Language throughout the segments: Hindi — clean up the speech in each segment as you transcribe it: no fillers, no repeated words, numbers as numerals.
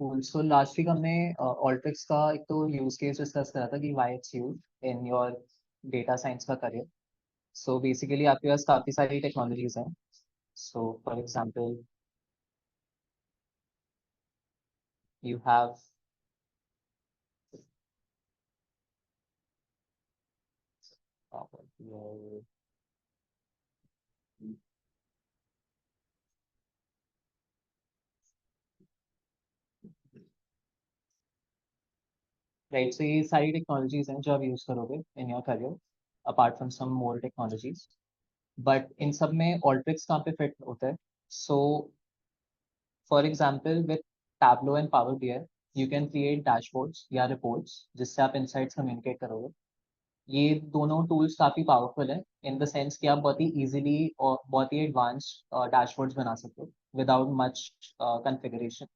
कूल। सो लास्ट वीक हमने ऑल्ट्रिक्स का एक तो यूज केस डिस्कस करा था कि why it's use in your data science का करियर। सो बेसिकली आपके पास काफ़ी सारी टेक्नोलॉजीज हैं। So for example you have right. So ये सारी टेक्नोलॉजीज हैं जो आप यूज़ करोगे in your career, apart from some more technologies. But इन सब में ऑल्ट्रिक्स कहाँ पे फिट होता है? So for example with Tableau and Power BI you can create dashboards या रिपोर्ट्स जिससे आप इनसाइट्स कम्युनिकेट करोगे। ये दोनों टूल्स काफ़ी पावरफुल है इन द सेंस कि आप बहुत ही इजीली और बहुत ही एडवांस्ड डैशबोर्ड्स बना सकते हो without much configuration,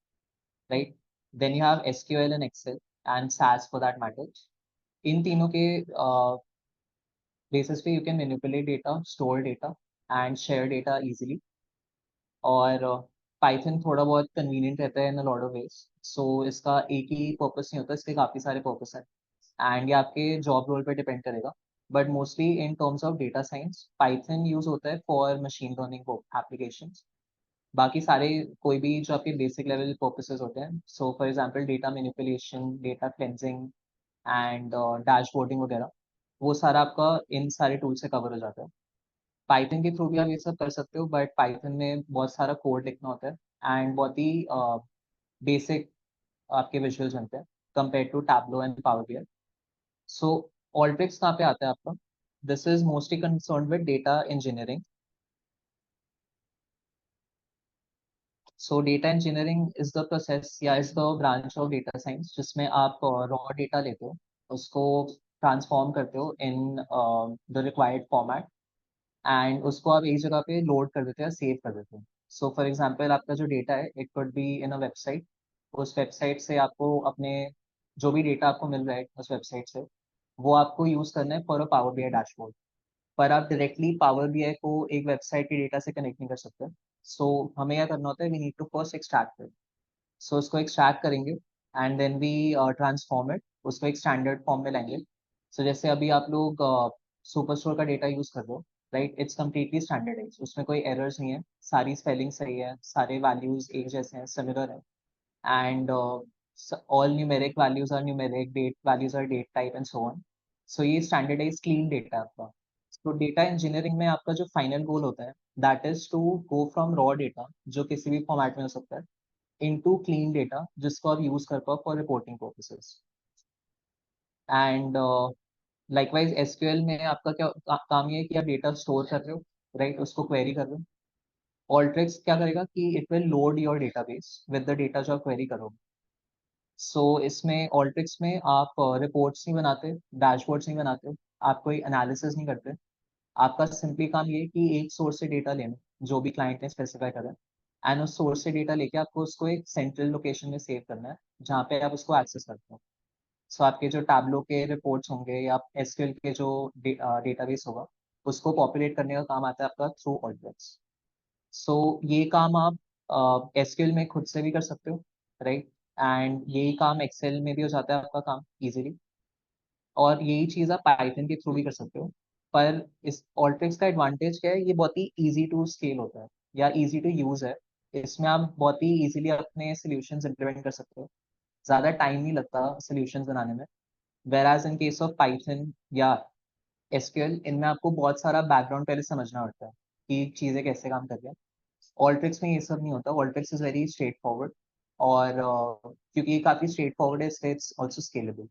right. Then you have SQL and Excel and SAS for that matter. इन तीनों के बेसिस पे you can manipulate data, store data and share data easily. और पाइथन थोड़ा बहुत कन्वीनियंट रहता है in a lot of ways. So इसका एक ही पर्पस नहीं होता, इसके काफ़ी सारे पर्पस हैं एंड ये आपके जॉब रोल पे डिपेंड करेगा। But mostly in terms of data science Python use होता है फॉर मशीन लर्निंग एप्लीकेशंस। बाकी सारे कोई भी जो आपके बेसिक लेवल पर्पसेस होते हैं, so for example data manipulation, data cleansing and dashboarding वगैरह, वो सारा आपका इन सारे टूल से कवर हो जाता है। पाइथन के थ्रू भी आप ये सब कर सकते हो, बट पाइथन में बहुत सारा कोड लिखना होता है एंड बहुत ही बेसिक आपके विजुअल्स बनते हैं compare to Tableau and Power BI. So Alteryx कहाँ पे आता है आपका? This is mostly concern with data engineering. So data engineering is the process या is the branch of data science जिसमें आप रॉ डेटा लेते हो, उसको ट्रांसफॉर्म करते हो in the required format and उसको आप एक जगह पे लोड कर देते हैं, सेव कर देते हैं। सो फॉर एग्जांपल आपका जो डेटा है it could be in a website. उस वेबसाइट से आपको अपने जो भी डेटा आपको मिल रहा है उस वेबसाइट से, वो आपको यूज़ करना है for a power BI dashboard. पर आप डायरेक्टली पावर बीआई को एक वेबसाइट के डेटा से कनेक्ट नहीं कर सकते। सो हमें क्या करना होता है, we need to first extract it. So उसको एक्सट्रैक्ट करेंगे and then we transform it, उसको एक स्टैंडर्ड फॉर्म में लाएंगे। सो जैसे अभी आप लोग सुपर स्टोर का डेटा यूज कर रहे हो, राइट, इट्स कम्प्लीटली स्टैंडर्डाइज, उसमें कोई एरर्स नहीं है, सारी स्पेलिंग सही है, सारे वैल्यूज एक जैसे हैं, सिमिलर है and all numeric values are numeric, date values are date type and so on. So ये स्टैंडर्डाइज क्लीन डेटा है आपका। तो डेटा इंजीनियरिंग में आपका जो फाइनल गोल होता है that is to go from raw data जो किसी भी फॉर्मेट में हो सकता है इनटू क्लीन डेटा जिसको आप यूज कर पाओ for reporting purposes. And likewise SQL में आपका क्या काम ये है कि आप डेटा स्टोर कर रहे हो, राइट, उसको क्वेरी कर रहे हो। ऑल्ट्रिक्स क्या करेगा कि it will load your database with the data जो आप क्वेरी करोगे। सो इसमें ऑल्ट्रिक्स में आप रिपोर्ट्स नहीं बनाते, डैशबोर्ड्स नहीं बनाते, आप कोई एनालिसिस नहीं करते। आपका सिंपली काम ये है कि एक सोर्स से डेटा लेना जो भी क्लाइंट ने स्पेसिफाई करा है एंड उस सोर्स से डेटा लेके आपको उसको एक सेंट्रल लोकेशन में सेव करना है जहाँ पे आप उसको एक्सेस करते हो। सो आपके जो टैबलो के रिपोर्ट्स होंगे या एसक्यूएल के जो डेटाबेस होगा उसको पॉपुलेट करने का काम आता है आपका थ्रू ऑल्ट्रिक्स। सो ये काम आप एसक्यूएल में खुद से भी कर सकते हो, राइट, एंड यही काम एक्सेल में भी हो जाता है आपका काम इजीली। और यही चीज़ आप पाइथन के थ्रू भी कर सकते हो। पर इस ऑल्ट्रिक्स का एडवांटेज क्या है, ये बहुत ही इजी टू स्केल होता है या इजी टू यूज है। इसमें आप बहुत ही इजीली अपने सॉल्यूशंस इंप्लीमेंट कर सकते हो, ज़्यादा टाइम नहीं लगता सॉल्यूशंस बनाने में। Whereas in case of Python या एसक्यूएल, इनमें आपको बहुत सारा बैकग्राउंड पहले समझना पड़ता है कि चीज़ें कैसे काम कर रही हैं। ऑल्ट्रिक्स में ये सब नहीं होता, ऑल्ट्रिक्स इज वेरी स्ट्रेट फॉरवर्ड। और क्योंकि ये काफ़ी स्ट्रेट फॉरवर्ड है इसलिए इट्स ऑल्सो स्केलेबल।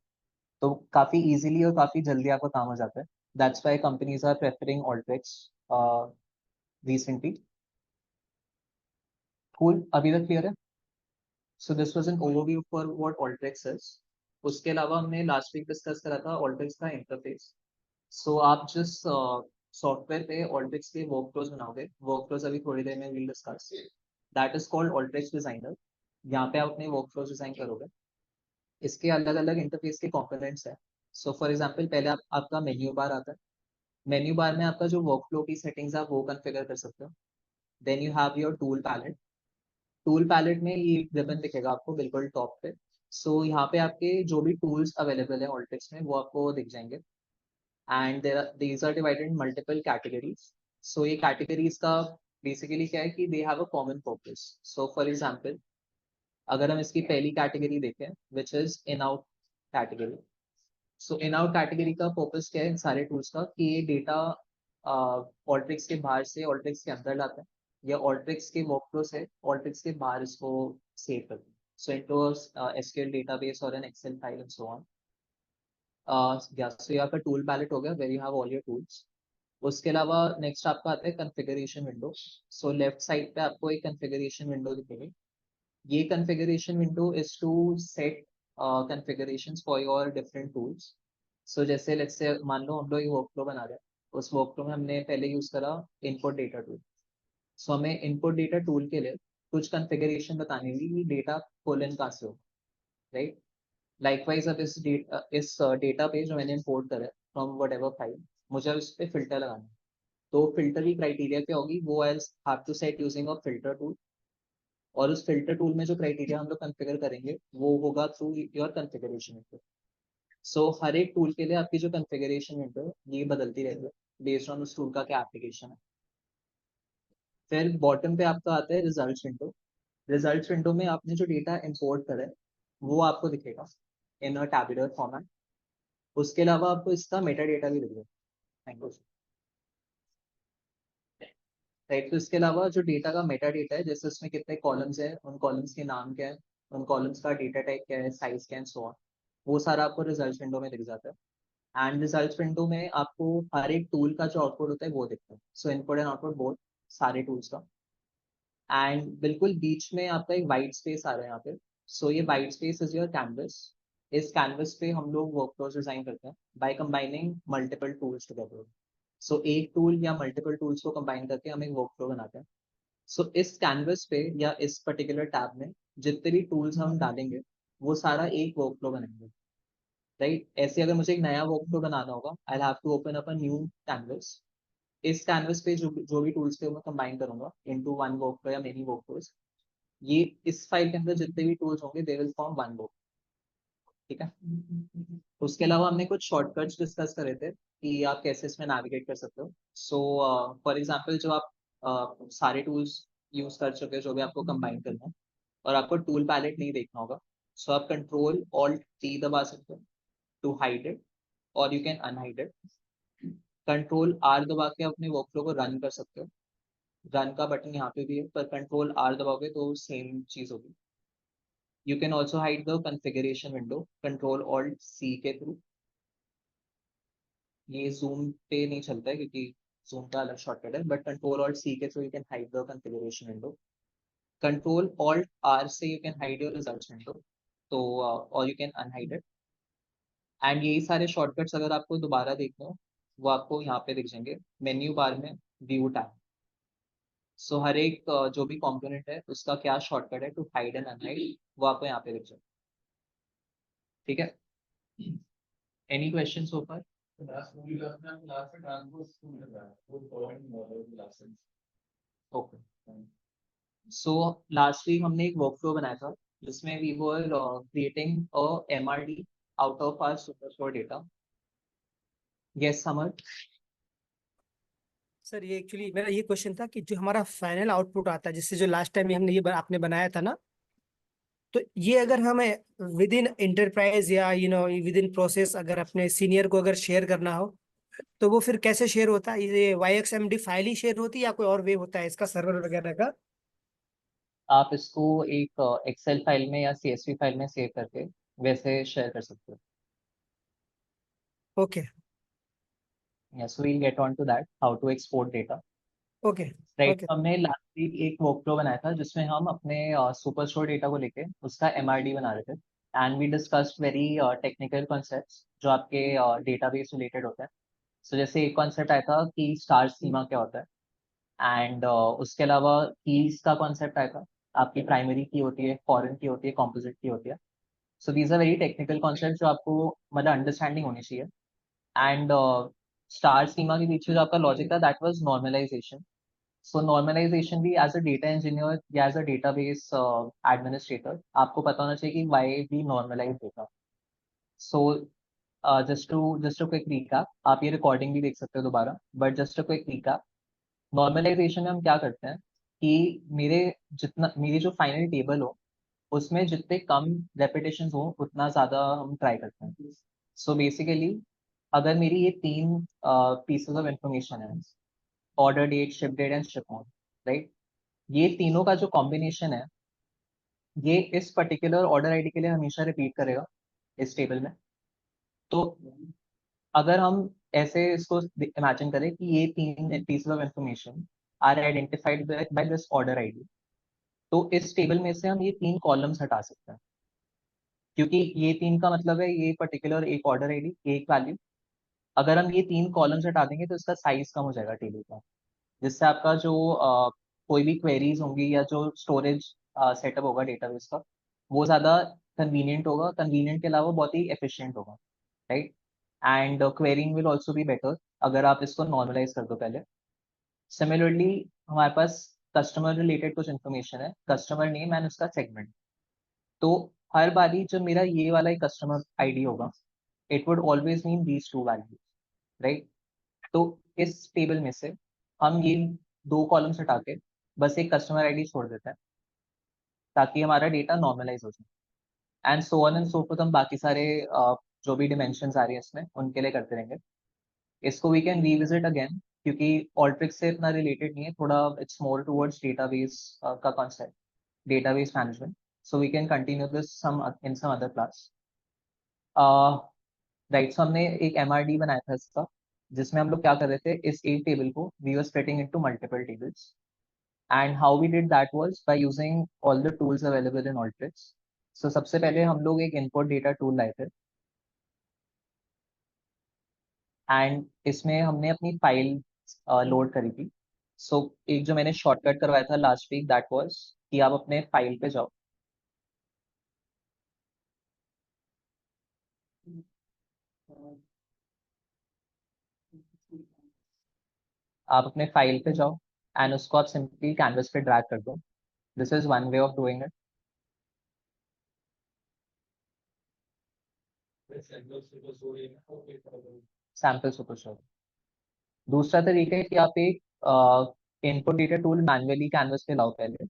तो काफ़ी इजीली और काफ़ी जल्दी आपका काम हो जाता है। That's why companies are preferring Alteryx recently. Cool, अभी तक क्लियर है? So this was an overview for what Alteryx is. उसके अलावा हमने लास्ट वीक डिस्कस करा था ऑल्ट्रिक्स का इंटरफेस। सो आप जिस सॉफ्टवेयर पे ऑल्ट्रिक्स के वर्क फ्लोज बनाओगे, वर्क फ्लोज अभी थोड़ी देर में will discuss, that is called Alteryx designer. यहाँ पे आप अपने वर्क फ्लोज डिजाइन करोगे। इसके अलग अलग इंटरफेस के कंपोनेंट्स हैं। सो फॉर एग्जांपल पहले आपका मेन्यू बार आता है। मेन्यू बार में आपका जो वर्क फ्लो की सेटिंग्स आप वो कॉन्फ़िगर कर सकते हो। Then you have your tool palette. Tool palette में ये रिबन दिखेगा आपको बिल्कुल टॉप पे। सो यहाँ पे आपके जो भी टूल्स अवेलेबल है ऑल्टेक्स में वो आपको दिख जाएंगे। And these are divided in multiple categories. So ये categories का बेसिकली क्या है कि they have a common purpose. So for example, अगर हम इसकी पहली कैटेगरी देखें which is in out category. So in out category का पर्पस क्या है इन सारे टूल्स का कि ये डेटा ऑल्ट्रिक्स के बाहर से ऑल्ट्रिक्स के अंदर लाते हैं, या ऑल्ट्रिक्स के वर्कफ्लो से ऑल्ट्रिक्स के बाहर इसको सेव करते हैं। सो इनटू एसक्यूएल डेटाबेस और an Excel file and so on. So यहाँ पर टूल पैलेट हो गया where you have all your tools. उसके अलावा नेक्स्ट आपका आता है configuration window. So left side पे आपको एक कॉन्फ़िगरेशन विंडो दिखेगी। ये configuration window is to set configurations for your different tools. So जैसे लेट्स से मान लो हम लोग एक वर्कफ्लो बना रहे हैं, उस वर्कफ्लो में हमने पहले यूज करा इनपुट डेटा टूल। सो हमें इनपुट डेटा टूल के लिए कुछ कॉन्फ़िगरेशन बतानी होगी कि डेटा कोलन कहाँ से हो, राइट। लाइकवाइज अब इस डेटा पे जो मैंने इंपोर्ट करा है फ्रॉम वट एवर फाइल, मुझे उस पर फिल्टर लगाना है। तो फिल्टर की क्राइटेरिया क्या होगी, वो I have to set using a filter tool. और उस फिल्टर टूल में जो क्राइटेरिया हम लोग कॉन्फ़िगर करेंगे वो होगा थ्रू योर कॉन्फ़िगरेशन विंडो। सो हर एक टूल के लिए आपकी जो कॉन्फ़िगरेशन विंडो है ये बदलती रहती है बेस्ड ऑन उस टूल का क्या एप्लीकेशन है। फिर बॉटम पे आपका आता है रिजल्ट्स विंडो। रिजल्ट्स विंडो में आपने जो डेटा इंपोर्ट करा है वो आपको दिखेगा इन अ टैबुलर फॉर्मेट। उसके अलावा आपको इसका मेटा डेटा भी दिखेगा। Thank you. राइट, तो इसके अलावा जो डेटा का मेटा डेटा है, जैसे उसमें कितने कॉलम्स है, उन कॉलम्स के नाम क्या है, उन कॉलम्स का डेटा टाइप क्या है, साइज क्या है, सो ऑन, वो सारा आपको रिजल्ट विंडो में दिख जाता है। एंड रिजल्ट विंडो में आपको हर एक टूल का जो आउटपुट होता है वो दिखता है। सो इनपुट एंड आउटपुट बोथ सारे टूल्स का। एंड बिल्कुल बीच में आपका एक वाइट स्पेस आ रहा है यहाँ पे। सो ये white space is your canvas. इस कैनवस पे हम लोग वर्कफ्लोज डिजाइन करते हैं by combining multiple tools together. So एक टूल या मल्टीपल टूल्स को कंबाइन करके हम एक वर्कफ्लो बनाते हैं। सो इस कैनवस पे या इस पर्टिकुलर टैब में जितने भी टूल्स हम डालेंगे वो सारा एक वर्कफ्लो बनाएंगे, राइट। ऐसे अगर मुझे एक नया वर्कफ्लो बनाना होगा I have to open up a new canvas. इस कैनवस पे जो भी टूल्स थे मैं कंबाइन करूंगा इनटू वन वर्कफ्लो या मेनी वर्कफ्लोज। ये इस फाइल के अंदर जितने भी टूल्स होंगे they will form one work. ठीक है। उसके अलावा हमने कुछ शॉर्टकट्स डिस्कस करे थे कि आप कैसे इसमें नेविगेट कर सकते हो। सो फॉर एग्जांपल जो आप सारे टूल्स यूज कर चुके हो जो भी आपको कंबाइन करना है और आपको टूल पैलेट नहीं देखना होगा, सो आप कंट्रोल ऑल्ट टी दबा सकते हो टू हाइड इट और you can unhide it. Control R दबा के अपने वर्कफ्लो को रन कर सकते हो। रन का बटन यहाँ पे भी है पर कंट्रोल आर दबाओगे तो सेम चीज होगी। You can also hide the configuration window control alt C के थ्रू। ये जूम पे नहीं चलता है क्योंकि जूम का अलग शॉर्टकट है, बट कंट्रोल ऑल्ट सी के through you can hide the configuration window. Control alt R से you can hide your results window, तो और you can unhide it. And यही सारे शॉर्टकट्स अगर आपको दोबारा देखना हो वो आपको यहाँ पे दिख जाएंगे मेन्यू बार में व्यू टैब। सो हर एक जो भी कंपोनेंट है उसका क्या शॉर्टकट है टू हाइड एंड अनहाइड वो आपको यहाँ पे दिख जाएगा। ठीक है। Any question so far? Okay. So last week हमने एक वर्कफ्लो बनाया था जिसमें we were creating a MRD out of our superstore data. Yes Samar. Sir ये एक्चुअली मेरा ये क्वेश्चन था कि जो हमारा फाइनल आउटपुट आता है जिससे जो लास्ट टाइम हमने आपने बनाया था ना, तो ये अगर हमें विद इन इंटरप्राइज या विद इन प्रोसेस अगर अपने सीनियर को अगर शेयर करना हो तो वो फिर कैसे शेयर होता है? ये YXMD फाइल ही शेयर होती है या कोई और वे होता है इसका सर्वर वगैरह का? आप इसको एक एक्सेल फाइल में या सीएसवी फाइल में सेव करके वैसे शेयर कर सकते हो। Okay yes, we'll get on to that how to export data. Okay right, okay हमने लास्ट वीक एक वर्कफ्लो बनाया था जिसमें हम अपने सुपर स्टोर डेटा को लेके उसका एमआरडी बना रहे थे। And we discussed very technical concepts जो आपके डेटाबेस रिलेटेड होते हैं। सो जैसे एक कॉन्सेप्ट आया था कि स्टार स्कीमा क्या होता है, एंड उसके अलावा कीज का कॉन्सेप्ट आया था। आपकी प्राइमरी की होती है, फॉरेन की होती है, कॉम्पोजिट की होती है। So these are very technical concept जो आपको मतलब अंडरस्टैंडिंग होनी चाहिए। एंड स्टार स्कीमा के पीछे जो आपका लॉजिक था that was normalisation. So normalisation भी एज अ डेटा इंजीनियर या एज अ डेटाबेस एडमिनिस्ट्रेटर आपको पता होना चाहिए कि why we normalise data. So just a quick recap, आप ये रिकॉर्डिंग भी देख सकते हो दोबारा, but just a quick recap. Normalisation में हम क्या करते हैं कि मेरी जो फाइनल टेबल हो उसमें जितने कम रेपिटेशन हो उतना ज्यादा हम ट्राई करते हैं. सो बेसिकली अगर मेरी ये तीन पीसेस ऑफ इंफॉर्मेशन है, order date, ship date and ship mode, right, ये तीनों का जो कॉम्बिनेशन है ये इस पर्टिकुलर ऑर्डर आईडी के लिए हमेशा रिपीट करेगा इस टेबल में. तो अगर हम ऐसे इसको इमेजिन करें कि ये तीन pieces of information are identified by this order ID, तो इस टेबल में से हम ये तीन कॉलम्स हटा सकते हैं, क्योंकि ये तीन का मतलब है ये पर्टिकुलर एक ऑर्डर आईडी एक वैल्यू. अगर हम ये तीन कॉलम्स हटा देंगे तो इसका साइज कम हो जाएगा टेबल का, जिससे आपका जो कोई भी क्वेरीज होंगी या जो स्टोरेज सेटअप होगा डेटाबेस का वो ज़्यादा कन्वीनियंट होगा, कन्वीनियंट के अलावा बहुत ही एफिशिएंट होगा, right. And quarrying will also be better अगर आप इसको नॉर्मलाइज कर दो पहले. सिमिलरली हमारे पास कस्टमर रिलेटेड कुछ इन्फॉर्मेशन है, कस्टमर नेम एंड उसका सेगमेंट. तो हर बारी जब मेरा ये वाला एक कस्टमर आईडी होगा it would always mean these two values, right. तो इस टेबल में से हम ये दो कॉलम्स हटा के बस एक कस्टमर आईडी छोड़ देते हैं ताकि हमारा डेटा नॉर्मलाइज हो जाए. And so on and so fourth हम बाकी सारे जो भी डिमेंशंस आ रही है इसमें उनके लिए करते रहेंगे. इसको वी कैन रीविजिट अगेन क्योंकि ऑल्ट्रिक्स से इतना रिलेटेड नहीं है, थोड़ा इट्स मोर टुवर्ड्स डेटाबेस का concept, database management. So we can continue this some in some other class. Right, so हमने एक एमआरडी बनाया था इसका, जिसमें हम लोग क्या कर रहे थे, इस एक टेबल को we were splitting into multiple tables. And how we did that was by using all the tools available in Alteryx. So सबसे पहले हम लोग एक इनपुट डेटा टूल लाए थे एंड इसमें हमने अपनी फाइल लोड करी थी. सो एक जो मैंने शॉर्टकट करवाया था लास्ट वीक दैट वाज कि आप अपने फाइल पे जाओ, आप अपने फाइल पे जाओ एंड उसको आप सिंपली कैनवस पे ड्रैग कर दो. This is one way of doing it. Sample super shot. दूसरा तरीका है कि आप एक input data tool manually canvas पे लाओ पहले,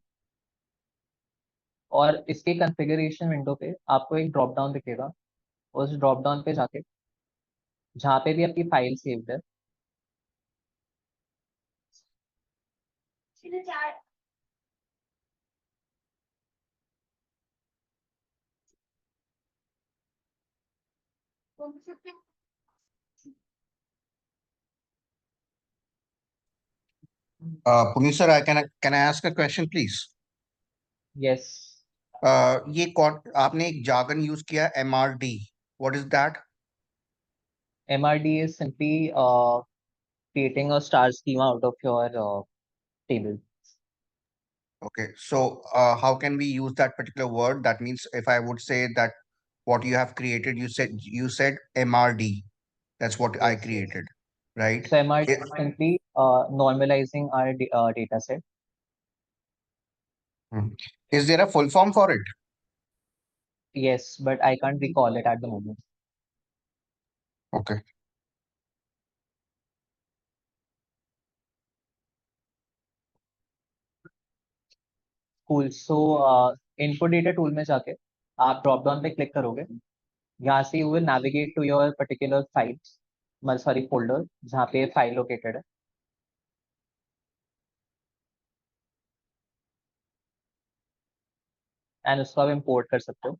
और इसके कॉन्फ़िगरेशन विंडो पे आपको एक ड्रॉप डाउन दिखेगा. उस ड्रॉप डाउन पे जाके जहाँ पे भी आपकी फाइल सेव्ड है Puneet sir, can I ask a question, please? Yes. ये कौन आपने एक jargon यूज किया MRD. What is that? MRD is simply creating a star schema out of your table. Okay, so how can we use that particular word? That means if I would say that what you have created, you said MRD. That's what I Yes. created, right? So MRD is simply normalizing our data set. Is there a full form for it? Yes, but I can't recall it at the moment. Okay. Cool. So input data tool में जाके आप ड्रॉप डाउन पे क्लिक करोगे. यहाँ से you will navigate to your particular file, sorry folder जहाँ पे फाइल लोकेटेड है. एंड उसको आप इम्पोर्ट कर सकते हो.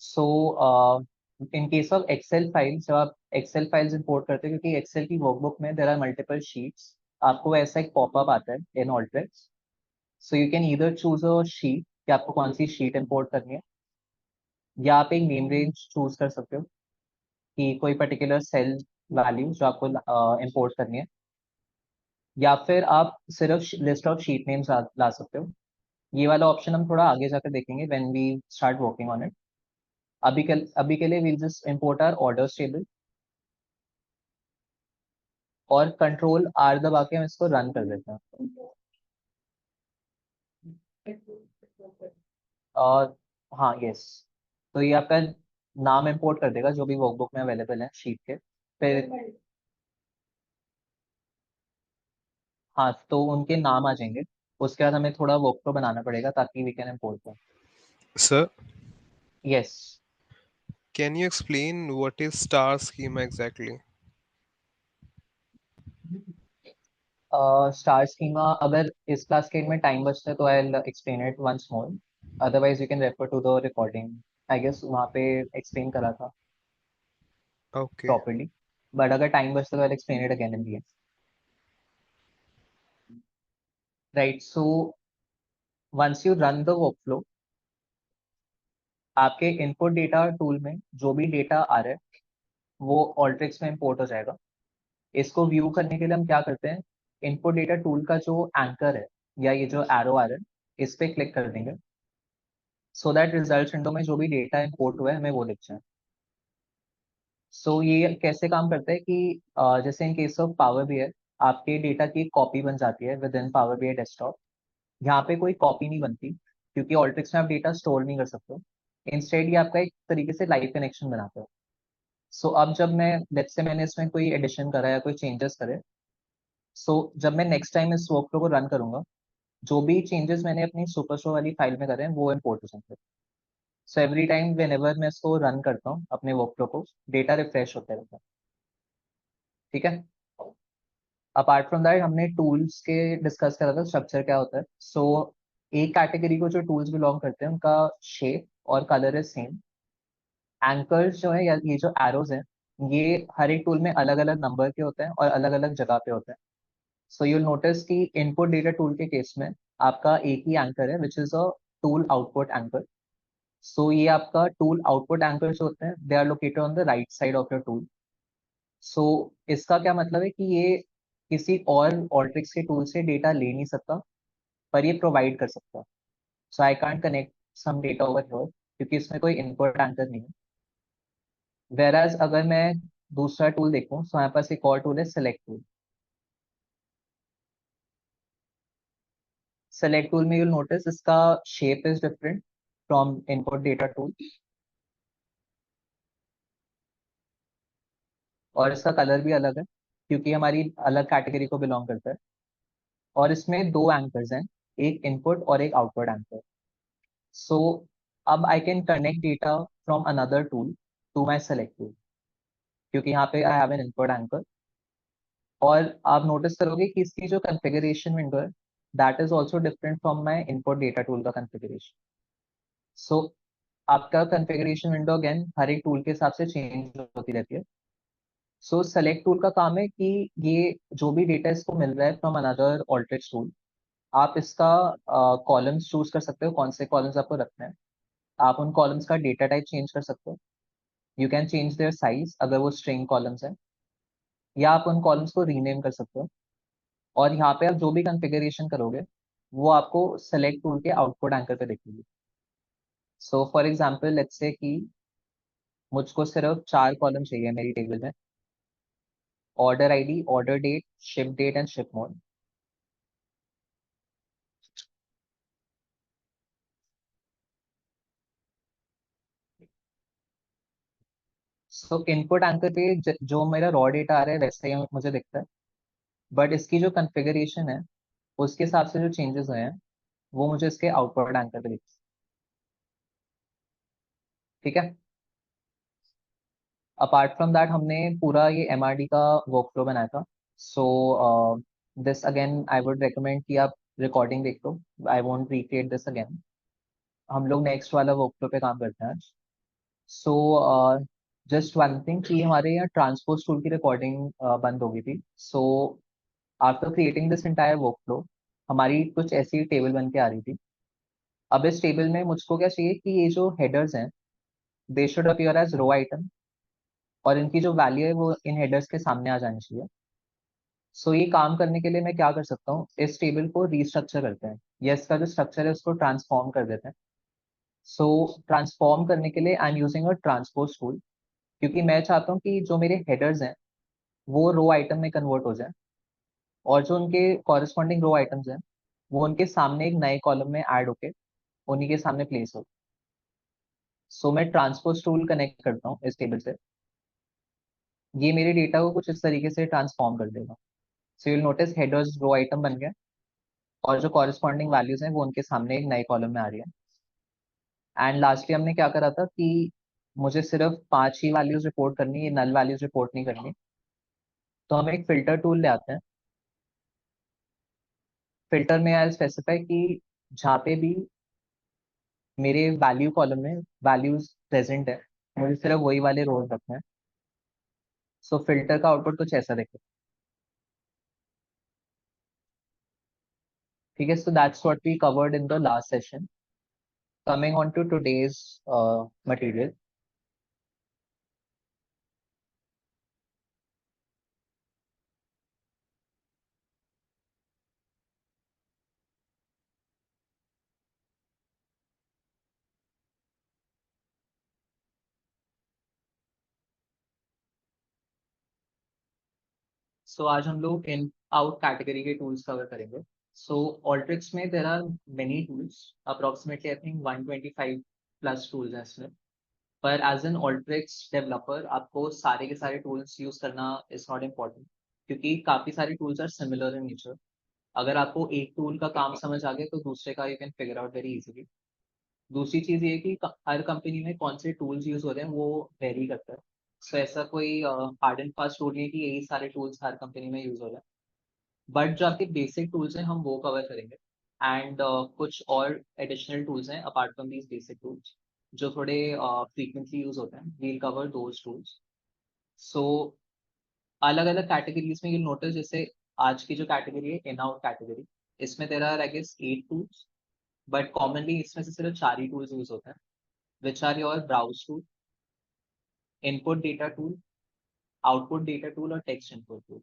So in case of Excel files, जब आप एक्सेल फाइल्स इंपोर्ट करते हो, क्योंकि एक्सेल की वर्कबुक में देयर आर मल्टीपल शीट्स, आपको ऐसा एक पॉपअप आता है in Alteryx. So you can either choose a sheet कि आपको कौन सी शीट इंपोर्ट करनी है, या आप एक नेम रेंज चूज कर सकते हो कि कोई पर्टिकुलर सेल वैल्यू जो आपको इंपोर्ट करनी है, या फिर आप सिर्फ लिस्ट ऑफ शीट नेम्स ला सकते हो. ये वाला ऑप्शन हम थोड़ा आगे जाकर देखेंगे when we start working on it. अभी के लिए we'll just import our orders table. और कंट्रोल आर दबा के हम इसको रन कर देते हैं। और हाँ यस, तो ये आपका नाम इंपोर्ट कर देगा जो भी वर्कबुक में अवेलेबल है शीट के। फिर हाँ, तो उनके नाम आ जाएंगे। उसके बाद हमें थोड़ा वर्कफ्लो बनाना पड़ेगा ताकि we can import them. Sir, yes, can you explain what is star schema exactly? Star schema, अगर इस क्लास के में टाइम बचता है तो I will explain it once more, otherwise you can refer to the recording. I guess वहाँ पे एक्सप्लेन करा था Okay. प्रॉपर्ली, बट अगर टाइम बचता है तो I explain it again in the end. Right, so once you run the workflow, आपके इनपुट डेटा टूल में जो भी डेटा आ रहा है वो ऑल्ट्रिक्स में इंपोर्ट हो जाएगा। इसको व्यू करने के लिए हम क्या करते हैं, इनपुट डेटा टूल का जो एंकर है या ये जो एरो आ रहा है इस पे क्लिक कर देंगे, सो दैट रिजल्ट विंडो में जो भी डेटा इंपोर्ट हुआ है हमें वो दिख जाए। सो ये कैसे काम करता है कि जैसे इन केस ऑफ पावर बीआई आपके डेटा की एक कॉपी बन जाती है with in power BI desktop. यहाँ पे कोई कॉपी नहीं बनती क्योंकि ऑल्ट्रिक्स में आप डेटा स्टोर नहीं कर सकते। इंस्टेड ये आपका एक तरीके से लाइव कनेक्शन बनाता है। सो अब जब मैं लेट्स से मैंने इसमें कोई एडिशन करा या कोई चेंजेस करे, सो जब मैं नेक्स्ट टाइम इस वर्कफ्लो को रन करूंगा, जो भी चेंजेस मैंने अपनी सुपरस्टोर वाली फाइल में करे हैं वो इंपोर्ट हो जाएंगे। So every time when ever मैं इसको रन करता हूँ अपने वर्कफ्लो को, डेटा रिफ्रेश होता रहता है। ठीक है, अपार्ट फ्रॉम दैट हमने टूल्स के डिस्कस करा था स्ट्रक्चर क्या होता है। सो एक कैटेगरी को जो टूल्स बिलोंग करते हैं उनका शेप और कलर इज सेम। एंकर्स जो है या ये जो एरोज हैं ये हर एक टूल में अलग अलग नंबर के होते हैं और अलग अलग जगह पे होते हैं। सो यूल नोटिस कि इनपुट डेटा टूल के केस में आपका एक ही एंकर है which is a tool output anchor. So ये आपका टूल आउटपुट एंकर जो होते हैं they are located on the right side of your tool. So इसका क्या मतलब है कि ये किसी और ऑल्ट्रिक्स के टूल से डेटा ले नहीं सकता, पर ये प्रोवाइड कर सकता है। So I can't connect some data over here क्योंकि इसमें कोई इनपुट एंकर नहीं है। वेराज अगर मैं दूसरा टूल देखूं तो हमारे पास एक और टूल है सेलेक्ट टूल। सेलेक्ट टूल में यूल नोटिस इसका shape is different from input data tool और इसका कलर भी अलग है क्योंकि हमारी अलग कैटेगरी को बिलोंग करता है। और इसमें दो एंकर्स हैं, एक इनपुट और एक आउटपुट एंकर। सो अब I can connect data from another tool to my select tool क्योंकि यहाँ पे I have an input anchor. और आप नोटिस करोगे कि इसकी जो कॉन्फ़िगरेशन विंडो है that is also different from my input data tool का कॉन्फ़िगरेशन। सो आपका कॉन्फ़िगरेशन विंडो अगेन हर एक टूल के हिसाब से चेंज होती रहती है। सो सेलेक्ट टूल का काम है कि ये जो भी डेटा इसको मिल रहा है फ्रॉम अनदर ऑल्ट्रिक्स टूल, आप इसका कॉलम्स चूज कर सकते हो कौन से कॉलम्स आपको रखने हैं। आप उन कॉलम्स का डेटा टाइप चेंज कर सकते हो। You can change their size अगर वो स्ट्रिंग कॉलम्स हैं, या आप उन कॉलम्स को रीनेम कर सकते हो। और यहाँ पे आप जो भी कॉन्फ़िगरेशन करोगे वो आपको सेलेक्ट टूल के आउटपुट एंकर पे दिखेगी। सो फॉर एग्जांपल लेट्स से कि मुझको सिर्फ 4 कॉलम चाहिए मेरी टेबल में, order ID, order date, ship date and ship mode. So input anchor पे जो मेरा रॉ डेटा आ रहा है वैसे ही मुझे दिखता है, बट इसकी जो कॉन्फ़िगरेशन है उसके हिसाब से जो चेंजेस हुए हैं वो मुझे इसके आउटपुट एंकर पे दिखते हैं। ठीक है, अपार्ट फ्रॉम दैट हमने पूरा ये एमआरडी का वर्कफ्लो बनाया था। So this again I would recommend कि आप रिकॉर्डिंग देख लो, I won't recreate this again. हम लोग नेक्स्ट वाला वर्कफ्लो पे काम करते हैं आज। सो जस्ट वन थिंग कि हमारे यहाँ ट्रांसपोज टूल की रिकॉर्डिंग बंद हो गई थी। So after creating this entire workflow हमारी कुछ ऐसी टेबल बन के आ रही थी। अब इस टेबल में मुझको क्या चाहिए कि ये जो हेडर्स हैं they should appear as row item, और इनकी जो वैल्यू है वो इन हेडर्स के सामने आ जानी चाहिए। सो ये काम करने के लिए मैं क्या कर सकता हूँ, इस टेबल को रीस्ट्रक्चर करते हैं या इसका जो स्ट्रक्चर है उसको ट्रांसफॉर्म कर देते हैं। सो ट्रांसफॉर्म करने के लिए I am using a transpose tool क्योंकि मैं चाहता हूँ कि जो मेरे हेडर्स हैं वो रो आइटम में कन्वर्ट हो जाए, और जो उनके कॉरेस्पॉन्डिंग रो आइटम्स हैं वो उनके सामने एक नए कॉलम में ऐड होके उन्हीं के सामने प्लेस हो। सो मैं ट्रांसपोज टूल कनेक्ट करता हूँ इस टेबल से, ये मेरे डेटा को कुछ इस तरीके से ट्रांसफॉर्म कर देगा। सो यूल नोटिस हेडर्स रो आइटम बन गया, और जो कॉरेस्पॉन्डिंग वैल्यूज हैं वो उनके सामने एक नए कॉलम में आ रही है। एंड लास्टली हमने क्या करा था कि मुझे सिर्फ 5 ही वैल्यूज रिपोर्ट करनी है, नल वैल्यूज रिपोर्ट नहीं करनी। तो हम एक फिल्टर टूल ले आते हैं। फिल्टर में आई स्पेसिफाई कि जहाँ पे भी मेरे वैल्यू कॉलम में वैल्यूज प्रेजेंट है मुझे सिर्फ वही वाले रोज रखने हैं। सो फिल्टर का आउटपुट कुछ ऐसा दिखे। ठीक है, so that's what we covered in the last session. Coming on to today's material. So आज हम लोग इन आउट कैटेगरी के टूल्स कवर करेंगे। सो ऑल्ट्रिक्स में there are many tools, approximately I think 125 plus tools हैं इसमें। पर एज एन ऑल्ट्रिक्स डेवलपर आपको सारे के सारे टूल्स यूज करना इज नॉट इम्पॉर्टेंट, क्योंकि काफी सारे tools are similar in nature. अगर आपको एक टूल का काम समझ आ गया तो दूसरे का you can figure out very easily. दूसरी चीज ये है कि हर कंपनी में कौन से टूल्स यूज हो रहे हैं वो वेरी करता है। सो ऐसा कोई हार्ड एंड फास्ट रूल नहीं है कि यही सारे टूल्स हर कंपनी में यूज हो रहे हैं। बट जो आपके बेसिक टूल्स हैं हम वो कवर करेंगे। एंड कुछ और एडिशनल टूल्स हैं apart from these basic tools जो थोड़े फ्रीक्वेंटली यूज होते हैं, वील कवर दोज टूल्स। सो अलग अलग कैटेगरीज में यू नोटिस, जैसे आज की जो कैटेगरी है इन आउट कैटेगरी, इसमें तेरा I guess 8 tools, but commonly इसमें से सिर्फ 4 ही टूल्स यूज होते हैं, which are your browse tool, input data tool, output data tool और text input tool.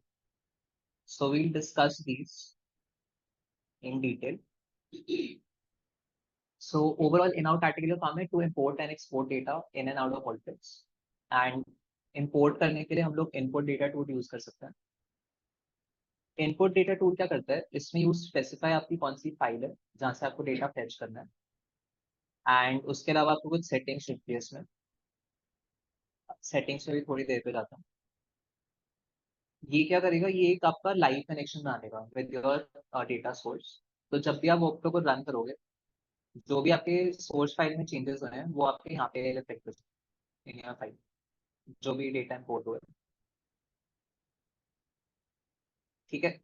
So we'll discuss these in detail. So overall in our category का काम है to import and export data in and out of Alteryx, and import करने के लिए हम लोग input data tool यूज कर सकते हैं। input data tool क्या करता है, इसमें यूज स्पेसिफाई आपकी कौन सी फाइल है जहाँ से आपको डेटा फेच करना है, एंड उसके अलावा आपको कुछ सेटिंग्स लिखती है इसमें। सेटिंग्स में भी थोड़ी देर पे जाता हूँ। ये क्या करेगा, ये एक आपका लाइव कनेक्शन बना देगा विद योर डेटा सोर्स। तो जब भी आप वर्कफ्लो को रन करोगे, जो भी आपके सोर्स फाइल में चेंजेस हुए हैं वो आपके यहाँ पे रिफ्लेक्ट हो इन योर फाइल, जो भी डेटा इंपोर्ट हुआ है। ठीक है,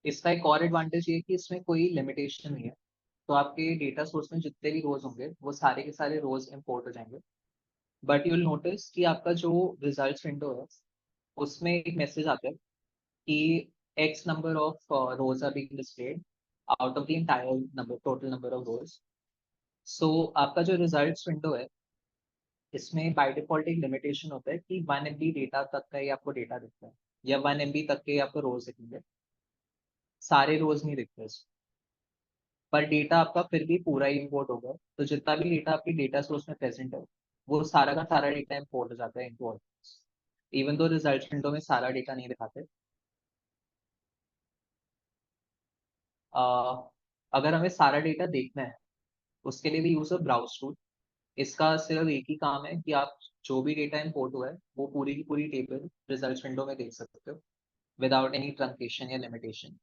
इसका एक और एडवांटेज ये है कि इसमें कोई लिमिटेशन नहीं है। तो आपके डेटा सोर्स में जितने भी रोज होंगे वो सारे के सारे रोज इंपोर्ट हो जाएंगे। बट यू विल नोटिस कि आपका जो रिजल्ट्स विंडो है उसमें एक मैसेज आता है कि X number of rows are being displayed out of the entire number, total number of rows. So आपका जो रिजल्ट्स विंडो है इसमें बाय डिफॉल्ट एक लिमिटेशन होता है कि 1 MB डेटा तक का ही आपको डेटा दिखता है, या 1 MB तक के आपको रोज दिखेंगे, सारे रोज नहीं दिखते इसमें। पर डेटा आपका फिर भी पूरा ही इम्पोर्ट होगा, तो जितना भी डेटा आपकी डेटा सोर्स में प्रेजेंट है वो सारा का सारा डेटा इम्पोर्ट हो जाता है into Alteryx, even though result window में सारा डेटा नहीं दिखाते। अगर हमें सारा डेटा देखना है उसके लिए भी यूज ऑफ ब्राउज टूल। इसका सिर्फ एक ही काम है कि आप जो भी डेटा इम्पोर्ट हुआ है वो पूरी की पूरी टेबल रिजल्ट विंडो में देख सकते हो विदाउट एनी ट्रंकेशन या लिमिटेशन।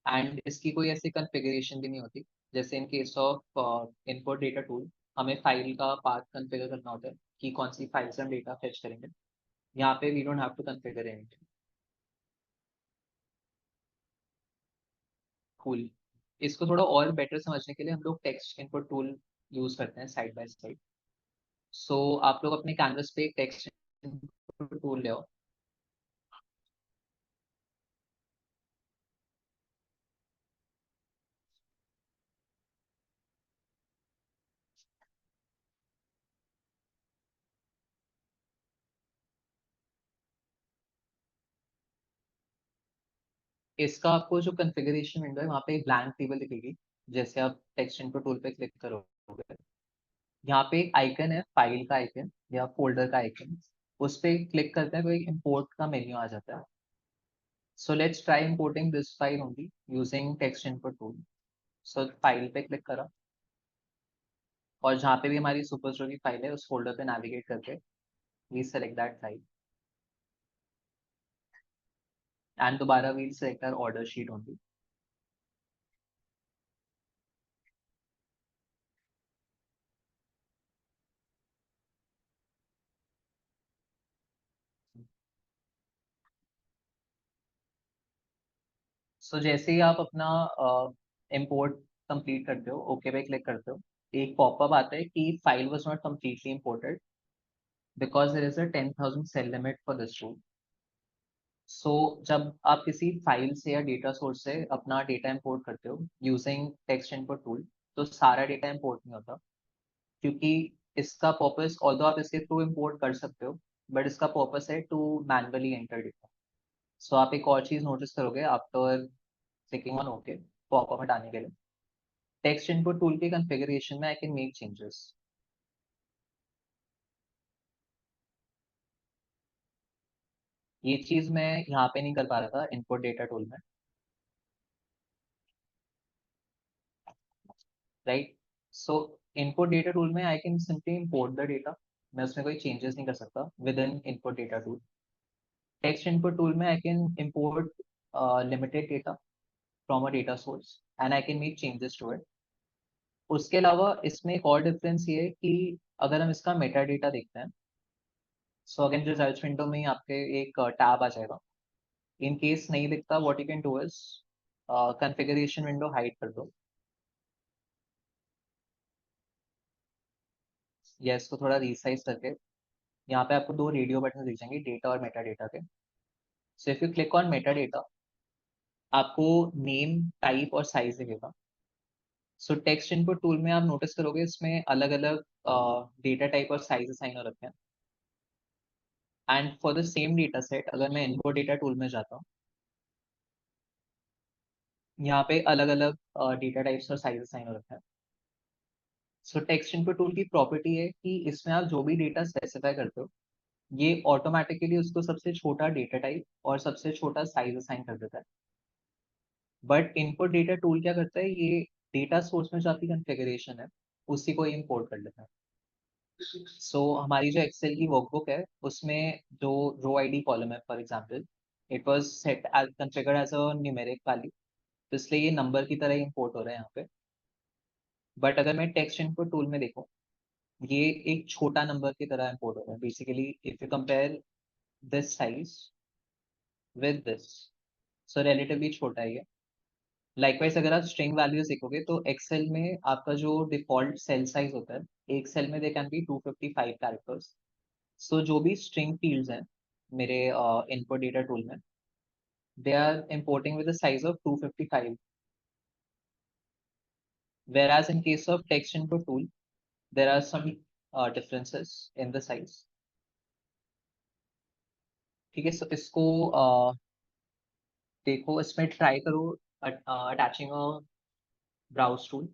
एंड इसकी कोई ऐसी कॉन्फ़िगरेशन भी नहीं होती, जैसे इन case of input data tool हमें फाइल का पाथ कॉन्फ़िगर करना होता है कि कौन सी फाइल से हम डेटा फेच करेंगे। यहाँ पे we don't have to configure anything. Cool. इसको थोड़ा और बेटर समझने के लिए हम लोग टेक्स्ट इनपुट टूल यूज करते हैं साइड बाय साइड। सो आप लोग अपने कैनवस पे एक टेक्स्ट इनपुट टूल ले आओ। इसका आपको जो कॉन्फ़िगरेशन विंडो है वहाँ पे एक ब्लैंक टेबल दिखेगी जैसे आप टेक्स्ट इनपुट टूल पे क्लिक करोगे। यहाँ पे एक आइकन है, फाइल का आइकन या फोल्डर का आइकन, उस पर क्लिक करते हैं तो एक इम्पोर्ट का मेन्यू आ जाता है. So let's try importing this file only using text input tool. So file पे क्लिक करा और जहाँ पे भी हमारी सुपरस्टोर की फाइल है उस फोल्डर पे नेविगेट करके we select that file and दोबारा we'll select our order sheet only. So जैसे ही आप अपना import complete करते हो, ओके पे क्लिक करते हो, एक पॉपअप आता है कि file was not completely imported because there is a 10,000 cell limit for this tool. So जब आप किसी फाइल से या डेटा सोर्स से अपना डेटा इंपोर्ट करते हो यूजिंग टेक्स्ट इनपुट टूल, तो सारा डेटा इंपोर्ट नहीं होता, क्योंकि इसका पर्पस, ऑल्दो आप इसके थ्रू इंपोर्ट कर सकते हो, बट इसका पर्पस है टू मैनुअली एंटर डेटा. सो आप एक और चीज नोटिस करोगे after clicking on okay popup हटाने के लिए, टेक्स्ट इनपुट टूल के कॉन्फ़िगरेशन में आई कैन मेक चेंजेस. ये चीज मैं यहाँ पे नहीं कर पा रहा था इनपुट डेटा टूल में, right. So input data tool में I can simply import the data, मैं उसमें कोई चेंजेस नहीं कर सकता within input data tool. Text input tool में I can import limited data from a data source and I can make changes to it. उसके अलावा इसमें एक और डिफरेंस ये है कि अगर हम इसका मेटा डेटा देखते हैं, सो अगेन रिजल्ट विंडो में ही आपके एक टैब आ जाएगा. इन केस नहीं दिखता, what you can do is configuration window hide कर दो या इसको थोड़ा रीसाइज करके यहाँ पे आपको दो रेडियो बटन दिख जाएंगे, डेटा और मेटा डेटा के. So if you click on Meta data, आपको नेम, टाइप और साइज दिखेगा. सो टेक्स्ट इनपुट टूल में आप नोटिस करोगे इसमें अलग अलग डेटा टाइप और साइज असाइन हो रखे हैं. And for the same data set अगर मैं इनपुट डेटा टूल में जाता हूँ, यहाँ पे अलग अलग डेटा टाइप्स और साइज असाइन हो रखे हैं. सो टेक्स्ट इनपुट टूल की प्रॉपर्टी है कि इसमें आप जो भी डेटा स्पेसिफाई करते हो, ये ऑटोमेटिकली उसको सबसे छोटा डेटा टाइप और सबसे छोटा साइज असाइन कर देता है. बट इनपुट डेटा टूल क्या करता है, ये डेटा सोर्स में जो आपकी कॉन्फ़िगरेशन है उसी को इंपोर्ट कर लेता है. सो हमारी जो एक्सेल की वर्कबुक है उसमें जो रो आईडी कॉलम है, for example it was set as configured as a numeric value, तो इसलिए ये नंबर की तरह इंपोर्ट हो रहा है यहाँ पे. बट अगर मैं टेक्स्ट इनपुट टूल में देखूँ, ये एक छोटा नंबर की तरह इंपोर्ट हो रहा है. Basically if you compare this size with this, so relatively छोटा है ये. लाइकवाइज अगर आप स्ट्रिंग वैल्यूज देखोगे तो एक्सेल में आपका जो डिफॉल्ट सेल साइज होता है, एक सेल में दे कैन बी 255 कैरेक्टर्स. सो जो भी स्ट्रिंग फील्ड्स हैं मेरे इनपुट डेटा टूल में, they are importing with a size of 255, whereas in case of text input tool there are some differences in the size. ठीक है, सो इसको देखो, इसमें ट्राई करो attaching a browse tool.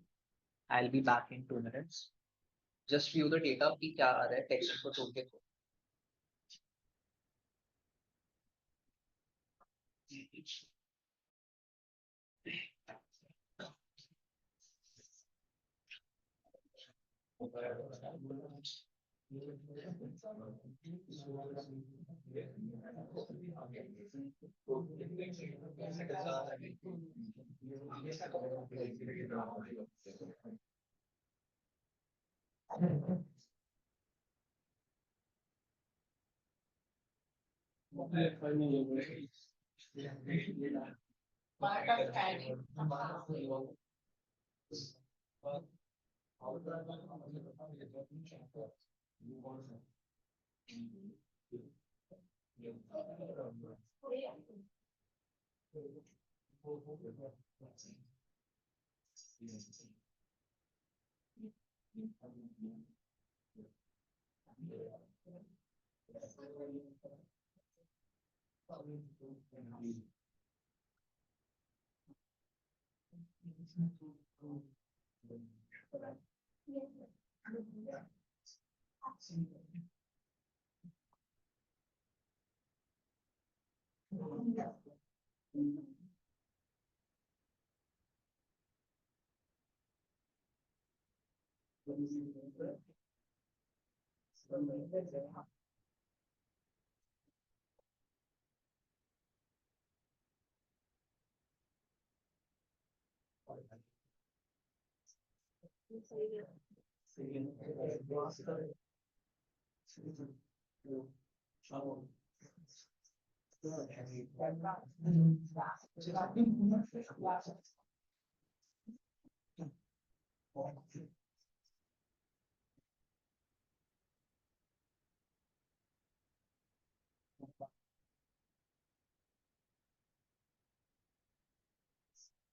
I will be back in 2 minutes. Just view the data कि क्या आ रहा है टेक्स्ट इनपुट टूल के through.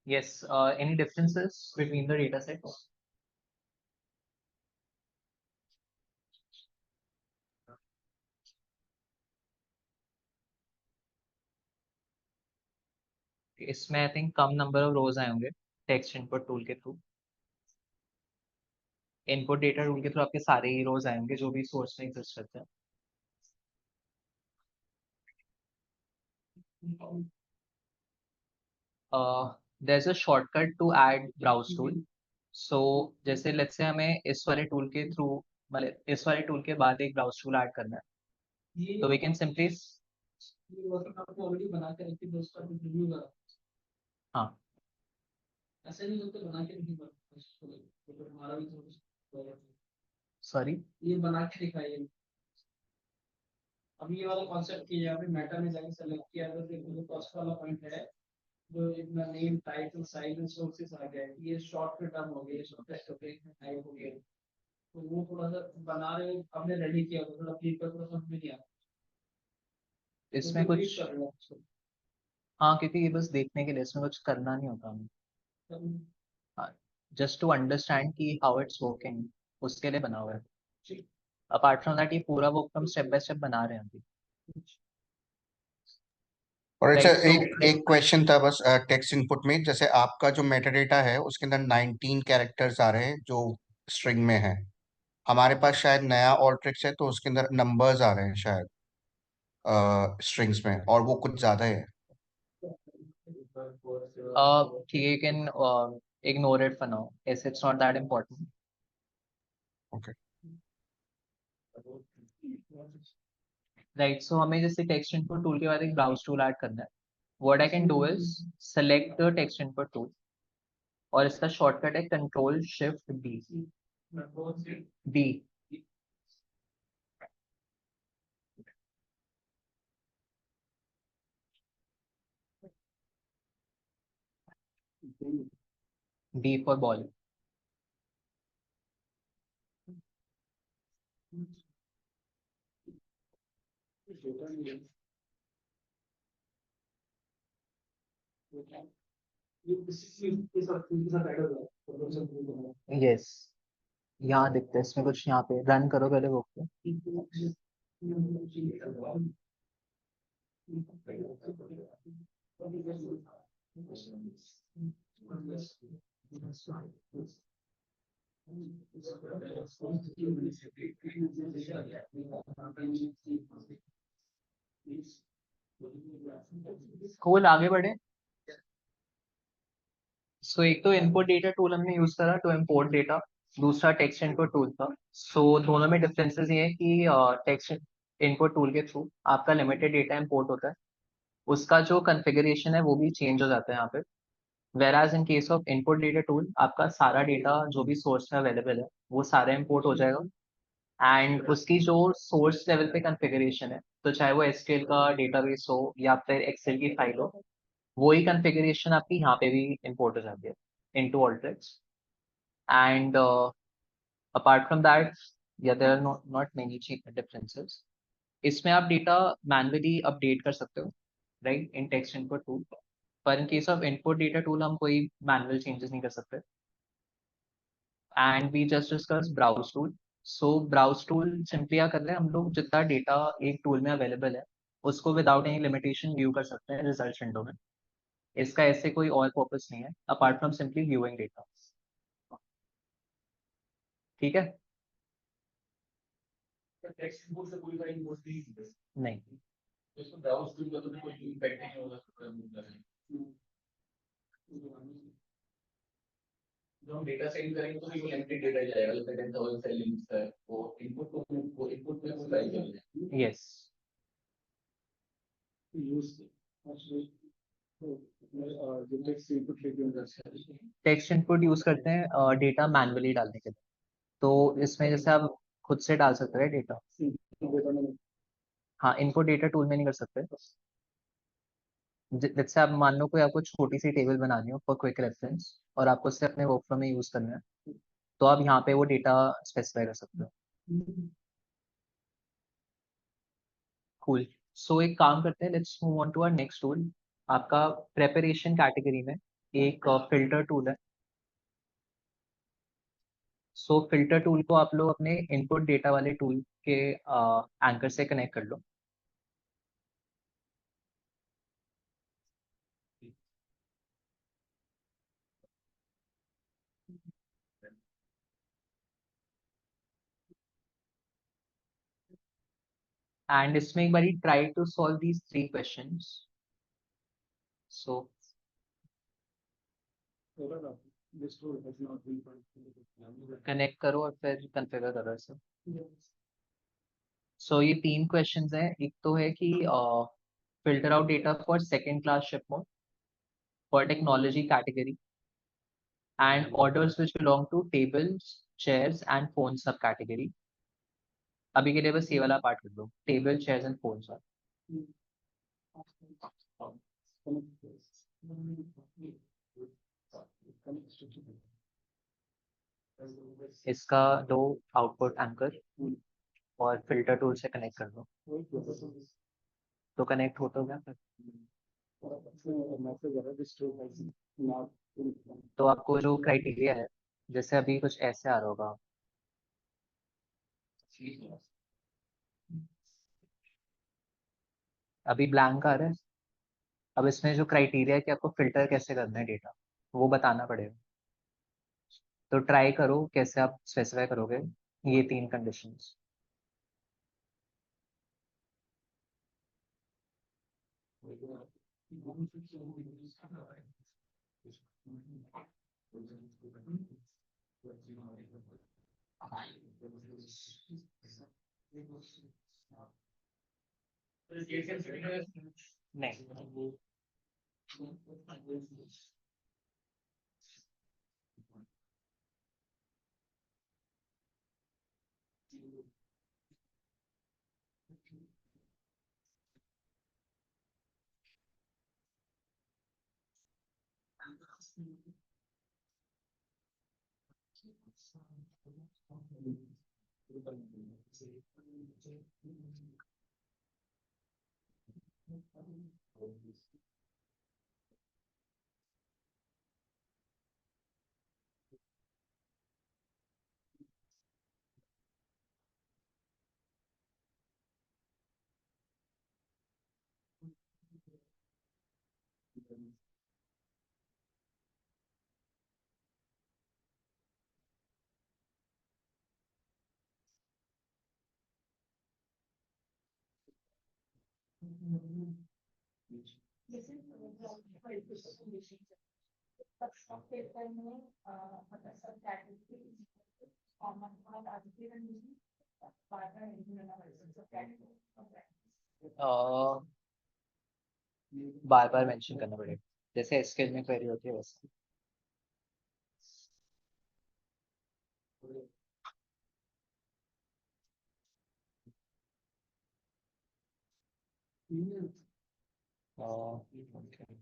Yes, any differences between the data sets? इसमें आई थिंक कम नंबर ऑफ रोज आए होंगे टेक्स्ट इनपुट टूल के थ्रू। इनपुट डेटा टूल के थ्रू आपके सारे ही रोज आए होंगे जो भी सोर्स में एग्जिस्ट करते हैं। there's a shortcut to add browse tool. So जैसे लेट्स से हमें इस वाले टूल के थ्रू मतलब इस वाले टूल के बाद एक ब्राउज टूल ऐड करना है, तो वी कैन सिंपली बना के रखी तो उसका रिव्यू करा। हाँ ऐसे नहीं होते बना के नहीं तो हमारा भी तो सॉरी ये बना के दिखाइए। अभी ये वाला कॉन्सेप्ट किया यहाँ पे मेटा में जाके सेलेक्ट किया तो देखो कॉस्ट वाला पॉइंट है जो इतना name title size and sources आ गया है। ये शॉर्ट पे टर्म हो गया, शॉर्ट टेस्ट हो गया, टाइप हो गया, तो वो थोड़ा सा बना रहे हमने रेडी किया तो थोड़ा क्लिक कर थोड़ा समझ में नहीं आता इसमें कुछ हाँ क्योंकि ये बस देखने के लिए इसमें कुछ करना नहीं होता हमें, जस्ट टू अंडरस्टैंड कि हाउ इट्स वर्किंग उसके लिए बना हुआ है। अपार्ट फ्रॉम दैट ये पूरा वो हम स्टेप बाय स्टेप बना रहे हैं अभी। और अच्छा Right, so एक क्वेश्चन था बस टेक्स्ट इनपुट में, जैसे आपका जो मेटा डेटा है उसके अंदर 19 कैरेक्टर्स आ रहे हैं जो स्ट्रिंग में है। हमारे पास शायद नया और ट्रिक्स है तो उसके अंदर नंबर्स आ रहे हैं शायद स्ट्रिंग्स में, और वो कुछ ज्यादा है। ठीक है, you can ignore it for now as it's not that important. Okay Right, so हमें जैसे टेक्स्ट इनपुट टूल के बाद एक ब्राउज टूल ऐड करना है। What I can do is select the text input tool और इसका शॉर्टकट है control shift D. D D for ball. Yes यहाँ दिखता है, इसमें कुछ यहाँ पे रन करो पहले वो कूल आगे बढ़े। सो एक तो इनपुट डेटा टूल हमने यूज करा टू इम्पोर्ट डेटा, दूसरा टेक्स्ट इनपुट टूल था। सो दोनों में डिफरेंसेस ये है कि टेक्स्ट इनपुट टूल के थ्रू आपका लिमिटेड डेटा इम्पोर्ट होता है, उसका जो कॉन्फ़िगरेशन है वो भी चेंज हो जाता है यहाँ पे। Whereas in case of input data tool आपका सारा डेटा जो भी सोर्स में अवेलेबल है वो सारा इम्पोर्ट हो जाएगा एंड उसकी जो सोर्स लेवल पे कॉन्फ़िगरेशन है, तो चाहे वो एसक्यूएल का डेटाबेस हो या फिर एक्सेल की फाइल हो, वही कॉन्फ़िगरेशन आपकी यहाँ पे भी इंपोर्ट हो जाती है into Alteryx। And apart from that या there are not many differences. इसमें आप डेटा मैन्युअली अपडेट कर सकते हो right in text input tool, पर in case of input data tool हम कोई मैनुअल चेंजेस नहीं कर सकते। And we just discuss browse tool. So browse tool simply क्या कर रहे हैं, हम लोग जितना डेटा एक टूल में अवेलेबल है उसको विदाउट एनी लिमिटेशन व्यू कर सकते हैं रिजल्ट विंडो में। इसका ऐसे कोई और पर्पस नहीं है apart from simply viewing data. ठीक है। टेक्स्ट इनपुट से कोई फाइल मोस्टली नहीं, इसको ब्राउज भी कर तो कोई इम्पैक्ट नहीं होगा जब हम डेटा सेंड करेंगे तो वो लिमिटेड डेटा जाएगा जैसे 10,000 सेल लिंक्स है वो इनपुट में कोई फाइल जाएगा यस। यूज जो टेक्स्ट इनपुट लेके अंदर से टेक्स्ट इनपुट यूज करते हैं डेटा मैन्युअली डालने के लिए, तो इसमें जैसे आप खुद से डाल सकते हैं डेटा। हाँ, इनपुट डेटा टूल में नहीं कर सकते। जैसे आप मान लो कोई आपको छोटी सी टेबल बनानी हो फॉर क्विक रेफरेंस और आपको उससे अपने वर्कफ्लो में यूज करना है, तो आप यहाँ पे वो डेटा स्पेसिफाई कर सकते हो। कूल। सो एक काम करते हैं, let's move on to our next tool. आपका प्रेपरेशन कैटेगरी में एक फिल्टर टूल है। सो फिल्टर टूल को आप लोग अपने इनपुट डेटा वाले टूल के एंकर से कनेक्ट कर लो। एंड इसमें एक बारी try to solve these 3 questions. So connect करो और फिर कॉन्फ़िगर करो इसे। सो ये 3 क्वेश्चंस हैं। एक तो है कि filter out data for second class ship mode for technology category and orders which belong to tables, chairs and phone sub category. अभी के लिए बस ये वाला पार्ट कर दो, टेबल, चेयर्स एंड फोन सब। इसका दो आउटपुट एंकर और फिल्टर टूल से कनेक्ट कर दो। तो कनेक्ट हो तो गया फिर। तो आपको जो क्राइटेरिया है, जैसे अभी कुछ ऐसे आ रहा होगा, अभी ब्लैंक आ रहा है। अब इसमें जो क्राइटेरिया है कि आपको फिल्टर कैसे करना है डेटा, वो बताना पड़ेगा। तो ट्राई करो कैसे आप स्पेसिफाई करोगे ये 3 कंडीशंस। नहीं, बार बार मेंशन करना पड़ेगा, जैसे एसक्यूएल में क्वेरी होती है वैसे। okay.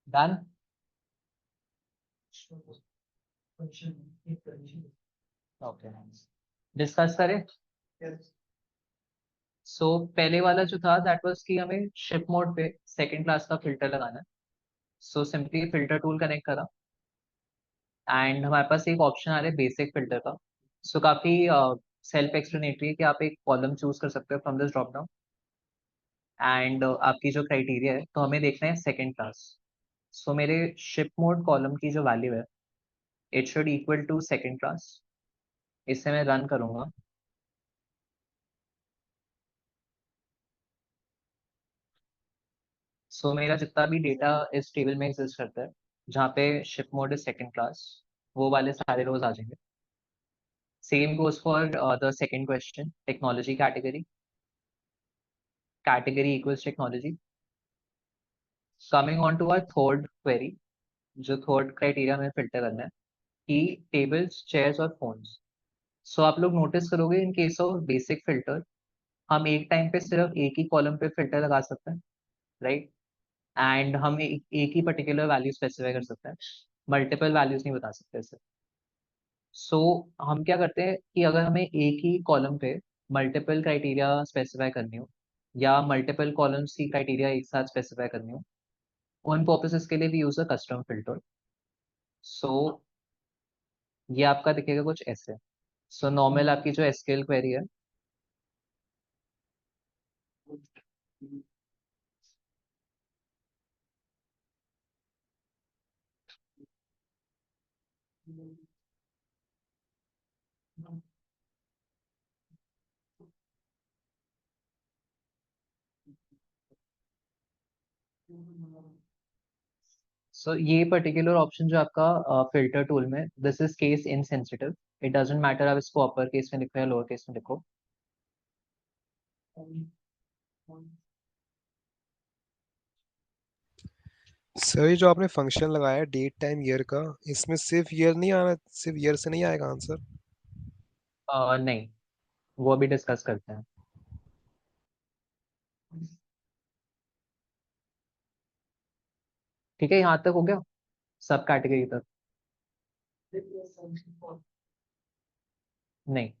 डन। ओके, डिस्कस करें। सो पहले वाला जो था दैट वाज कि हमें शिप मोड पे सेकंड क्लास का फिल्टर लगाना है। So simply filter tool connect करा एंड हमारे पास एक ऑप्शन आ रहा है बेसिक फिल्टर का। सो काफी सेल्फ एक्सप्लेनेटरी है कि आप एक कॉलम चूज कर सकते हो from this drop down and आपकी जो क्राइटेरिया है तो हमें देखना है सेकंड क्लास। सो मेरे शिप मोड कॉलम की जो वैल्यू है it should equal to second class. इसे मैं रन करूंगा। सो मेरा जितना भी डेटा इस टेबल में एग्जिस्ट करता है जहाँ पे ship mode is second class वो वाले सारे रोज आ जाएंगे। Same goes for the second question technology category. Category equals technology. Coming on to our third query, जो थर्ड क्राइटेरिया में फिल्टर करना है कि टेबल्स चेयर्स और फोन्स। सो आप लोग नोटिस करोगे in case of basic filter हम एक टाइम पे सिर्फ एक ही कॉलम पे फिल्टर लगा सकते हैं, राइट। एंड हम एक ही पर्टिकुलर वैल्यू स्पेसिफाई कर सकते हैं, मल्टीपल वैल्यूज नहीं बता सकते इसे। सो हम क्या करते हैं कि अगर हमें एक ही कॉलम पे मल्टीपल क्राइटेरिया स्पेसिफाई करनी हो या मल्टीपल कॉलम्स की क्राइटेरिया एक साथ स्पेसिफाई करनी हो उन पर्पसेस के लिए भी यूज अ कस्टम फिल्टर। सो ये आपका दिखेगा कुछ ऐसे। सो नॉर्मल आपकी जो एसक्यूएल क्वेरी है सो ये पर्टिकुलर ऑप्शन जो आपका फिल्टर टूल में this is case insensitive. It doesn't matter आप इसको अपर केस में लिखो या लोअर केस में लिखो। सर ये जो आपने फंक्शन लगाया है डेट टाइम ईयर का, इसमें सिर्फ ईयर नहीं आना, सिर्फ ईयर से नहीं आएगा आंसर? नहीं, वो अभी डिस्कस करते हैं। ठीक है, यहाँ तक हो गया सब कैटेगरी तक? नहीं।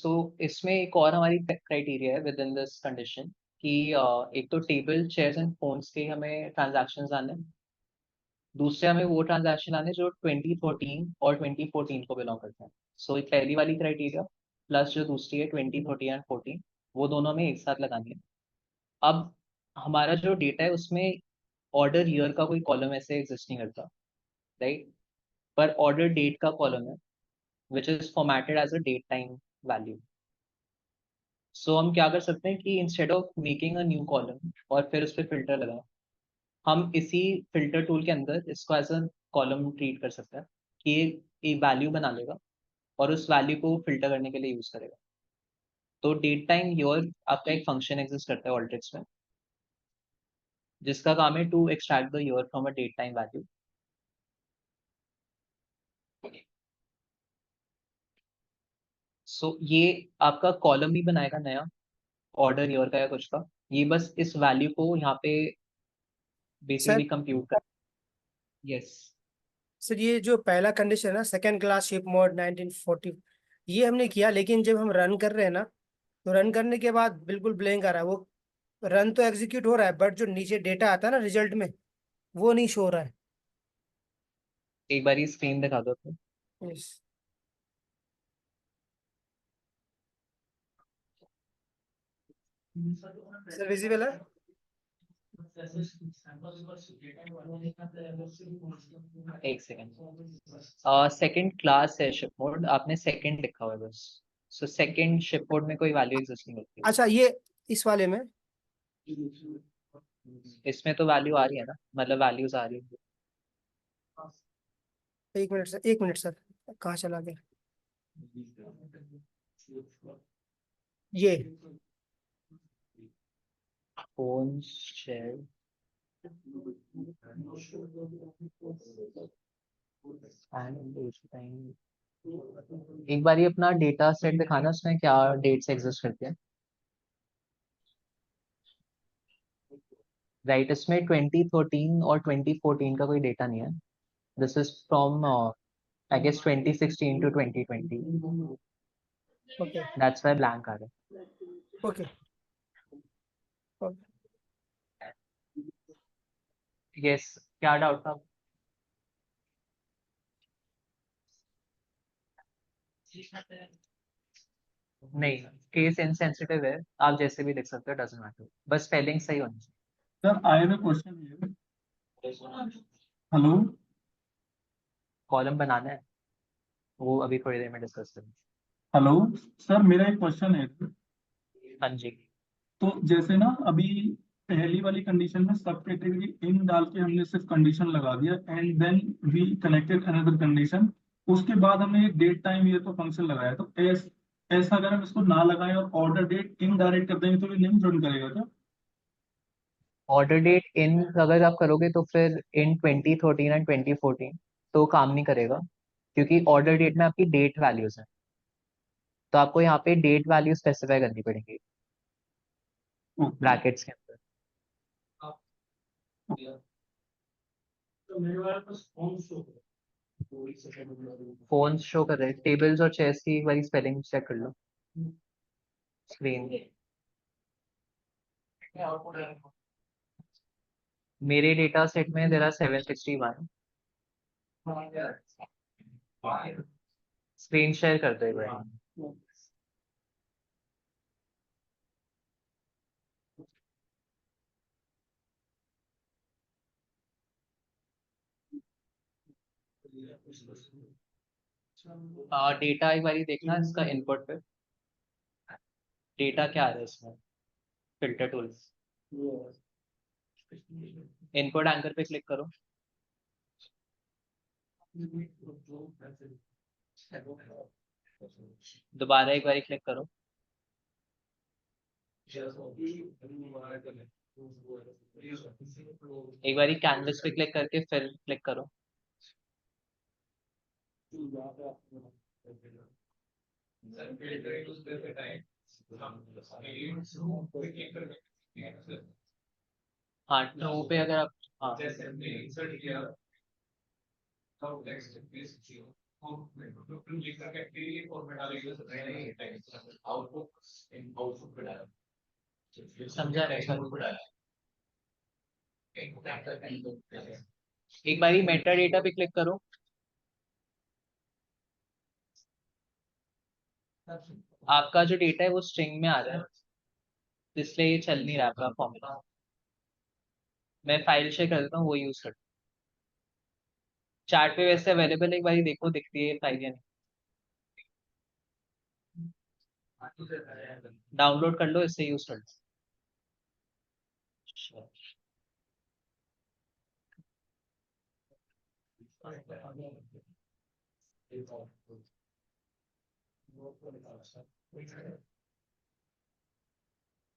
तो इसमें एक और हमारी क्राइटेरिया है विद इन दिस कंडीशन कि एक तो टेबल चेयर्स एंड फोन्स के हमें ट्रांजैक्शंस आने, दूसरे हमें वो ट्रांजैक्शन आने जो 2013 और 2014 को बिलोंग करते हैं। सो एक पहली वाली क्राइटेरिया प्लस जो दूसरी है 2013 एंड 14 वो दोनों हमें एक साथ लगानी है। अब हमारा जो डेटा है उसमें ऑर्डर ईयर का कोई कॉलम ऐसे एग्जिस्ट नहीं करता, राइट। पर ऑर्डर डेट का कॉलम है which is formatted as a date time value. So हम क्या कर सकते हैं कि instead of making a new column और फिर उस पर फिल्टर लगाएं, हम इसी फिल्टर टूल के अंदर इसको एज अ कॉलम ट्रीट कर सकते हैं कि ये एक वैल्यू बना लेगा और उस वैल्यू को फिल्टर करने के लिए यूज करेगा। तो डेट टाइम ईयर आपका एक फंक्शन एग्जिस्ट करता है ऑल्ट्रिक्स में जिसका काम है to extract the year from a date time value. So ये आपका कॉलम ही बनाएगा नया ऑर्डर ईयर का या कुछ का, ये बस इस वैल्यू को यहाँ पे सर बेसिकली कंप्यूट कर। यस। सर ये जो पहला कंडीशन है ना, सेकंड क्लास शिप मोड 1940, ये हमने किया, लेकिन जब हम रन कर रहे हैं ना, तो रन करने के बाद बिल्कुल ब्लैंक आ रहा है। वो रन तो एग्जीक्यूट हो रहा है, बट जो नीचे डेटा आता है ना रिजल्ट में, वो नहीं शो हो रहा है। एक बार स्क्रीन दिखा दो तो। Yes. सर विजिबल है? एक सेकंड। सेकंड क्लास है शिप मोड, आपने सेकंड लिखा हुआ है बस। सो सेकंड शिप मोड में कोई वैल्यू एग्जिस्ट नहीं करती। अच्छा, ये इस वाले में इसमें तो वैल्यू आ रही है ना, मतलब वैल्यूज आ रही है। एक मिनट सर, एक मिनट सर, कहाँ चला गया ये? फोन शेयर एक बार ये अपना डेटा सेट दिखाना, उसमें क्या डेट्स एग्जिस्ट करती है। राइट, इसमें 2013 और 2014 का कोई डेटा नहीं है। This is from I guess 2016 to 2020। Okay that's why blank आ रहा है। ओके यस, क्या डाउट था? नहीं, केस इनसेंसिटिव है, आप जैसे भी लिख सकते हो, डजंट मैटर, बस स्पेलिंग सही होनी चाहिए। Sir, I have a question here. Hello. Column बनाना है, वो अभी थोड़ी देर में डिस्कस करेंगे। हेलो सर, मेरा एक क्वेश्चन है। हाँ जी। तो जैसे ना अभी पहली वाली कंडीशन में सब कैटेगरी इन डाल के हमने सिर्फ कंडीशन लगा दिया and then we connected another condition. उसके बाद हमने एक डेट टाइम ईयर का फंक्शन लगाया। तो ऐसा अगर हम इसको ना लगाएं और ऑर्डर डेट इन डायरेक्ट कर देंगे तो ये नहीं रन करेगा क्या? ऑर्डर डेट इन अगर आप करोगे तो फिर इन 2013 एंड 2014 तो काम नहीं करेगा, क्योंकि ऑर्डर डेट में आपकी डेट वैल्यूज है, तो आपको यहाँ पे डेट वैल्यू स्पेसिफाई करनी पड़ेगी ओके। ब्रैकेट्स के अंदर। फोन शो कर रहे हैं, टेबल्स और चेयर्स की एक बारी स्पेलिंग चेक कर लो स्क्रीन। मेरे डेटा सेट में देयर आर 761। स्क्रीन शेयर कर दो एक बार। डेटा एक बारी देखना इसका इनपुट पे, डेटा क्या आ रहा है इसमें। फिल्टर टूल्स, इनपुट एंकर पे क्लिक करो। दोबारा एक बारी क्लिक करो। एक बारी कैनवस पे क्लिक करके फिर क्लिक करो। हाँ, नो पे अगर आप, हाँ समझा रहे हैं। एक बारी मेटा डेटा पे क्लिक करो। आपका जो डेटा है वो स्ट्रिंग में आ रहा है, इसलिए ये चल नहीं रहा आपका फॉर्मूला। मैं फाइल शेयर कर देता हूँ, वो यूज कर। चार्ट पे वैसे अवेलेबल है, एक बारी देखो दिखती है फाइल या नहीं। डाउनलोड कर लो, इससे यूज कर लो।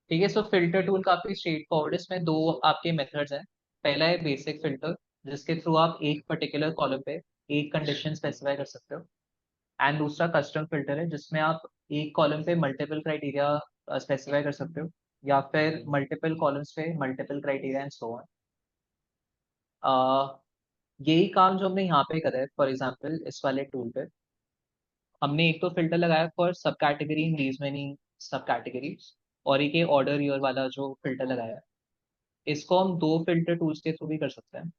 ठीक है, सो फिल्टर टूल काफी स्ट्रेट फॉरवर्ड है। इसमें दो आपके मेथड्स हैं। पहला है बेसिक फिल्टर, जिसके थ्रू आप एक पर्टिकुलर कॉलम पे एक कंडीशन स्पेसिफाई कर सकते हो। एंड दूसरा कस्टम फिल्टर है, जिसमें आप एक कॉलम पे मल्टीपल क्राइटेरिया स्पेसिफाई कर सकते हो, या फिर मल्टीपल कॉलम्स पे multiple criteria and so on. यही काम जो हमने यहाँ पे करा है, फॉर एग्जाम्पल इस वाले टूल पे हमने एक तो फिल्टर लगाया फॉर सब कैटेगरी इन दीज मेनी सब कैटेगरीज, और एक ये ऑर्डर ईयर वाला जो फिल्टर लगाया है, इसको हम दो फिल्टर टूल्स के थ्रू भी कर सकते हैं।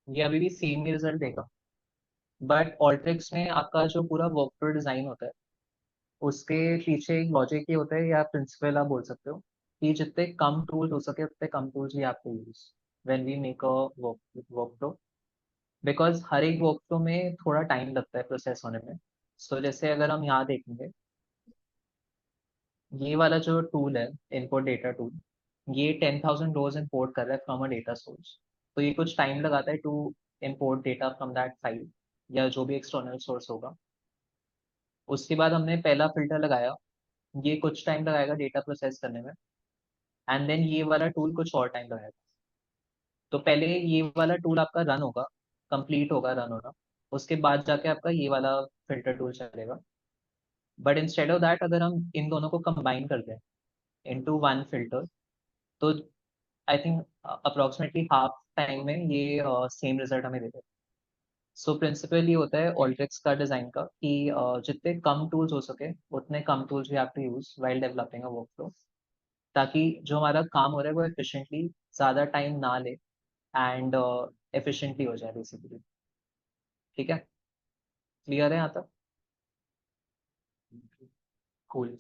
ये अभी भी सेम ही रिजल्ट देगा, बट ऑल्ट्रिक्स में आपका जो पूरा वर्कफ्लो डिजाइन होता है उसके पीछे एक लॉजिक ये होता है, या प्रिंसिपल आप बोल सकते हो, कि जितने कम टूल हो सके उतने कम टूल्स ही आपको use when we make a workflow, because हर एक वर्कफ्लो में थोड़ा टाइम लगता है प्रोसेस होने में। सो जैसे अगर हम यहाँ देखेंगे, ये वाला जो टूल है इनपुट डेटा टूल, ये 10,000 रोज इंपोर्ट कर रहा है फ्रॉम अ डेटा सोर्स। तो ये कुछ टाइम लगाता है to import data from that file या जो भी एक्सटर्नल सोर्स होगा। उसके बाद हमने पहला फिल्टर लगाया, ये कुछ टाइम लगाएगा डेटा प्रोसेस करने में, एंड देन ये वाला टूल कुछ और टाइम लगाएगा। तो पहले ये वाला टूल आपका रन होगा, कंप्लीट होगा रन होना, उसके बाद जाके आपका ये वाला फिल्टर टूल चलेगा। बट इंस्टेड ऑफ दैट अगर हम इन दोनों को कंबाइन कर दें इनटू वन फिल्टर, तो I think approximately half time में ये सेम रिजल्ट हमें देगा। सो प्रिंसिपल ये होता है ऑल्ट्रिक्स का डिजाइन का कि जितने कम टूल्स हो सके उतने कम tools we have to use while developing a workflow, ताकि जो हमारा काम हो रहा है वो एफिशिएंटली ज़्यादा टाइम ना ले एंड एफिशिएंटली हो जाए बेसिकली। ठीक है, क्लियर है यहाँ तक? कूल।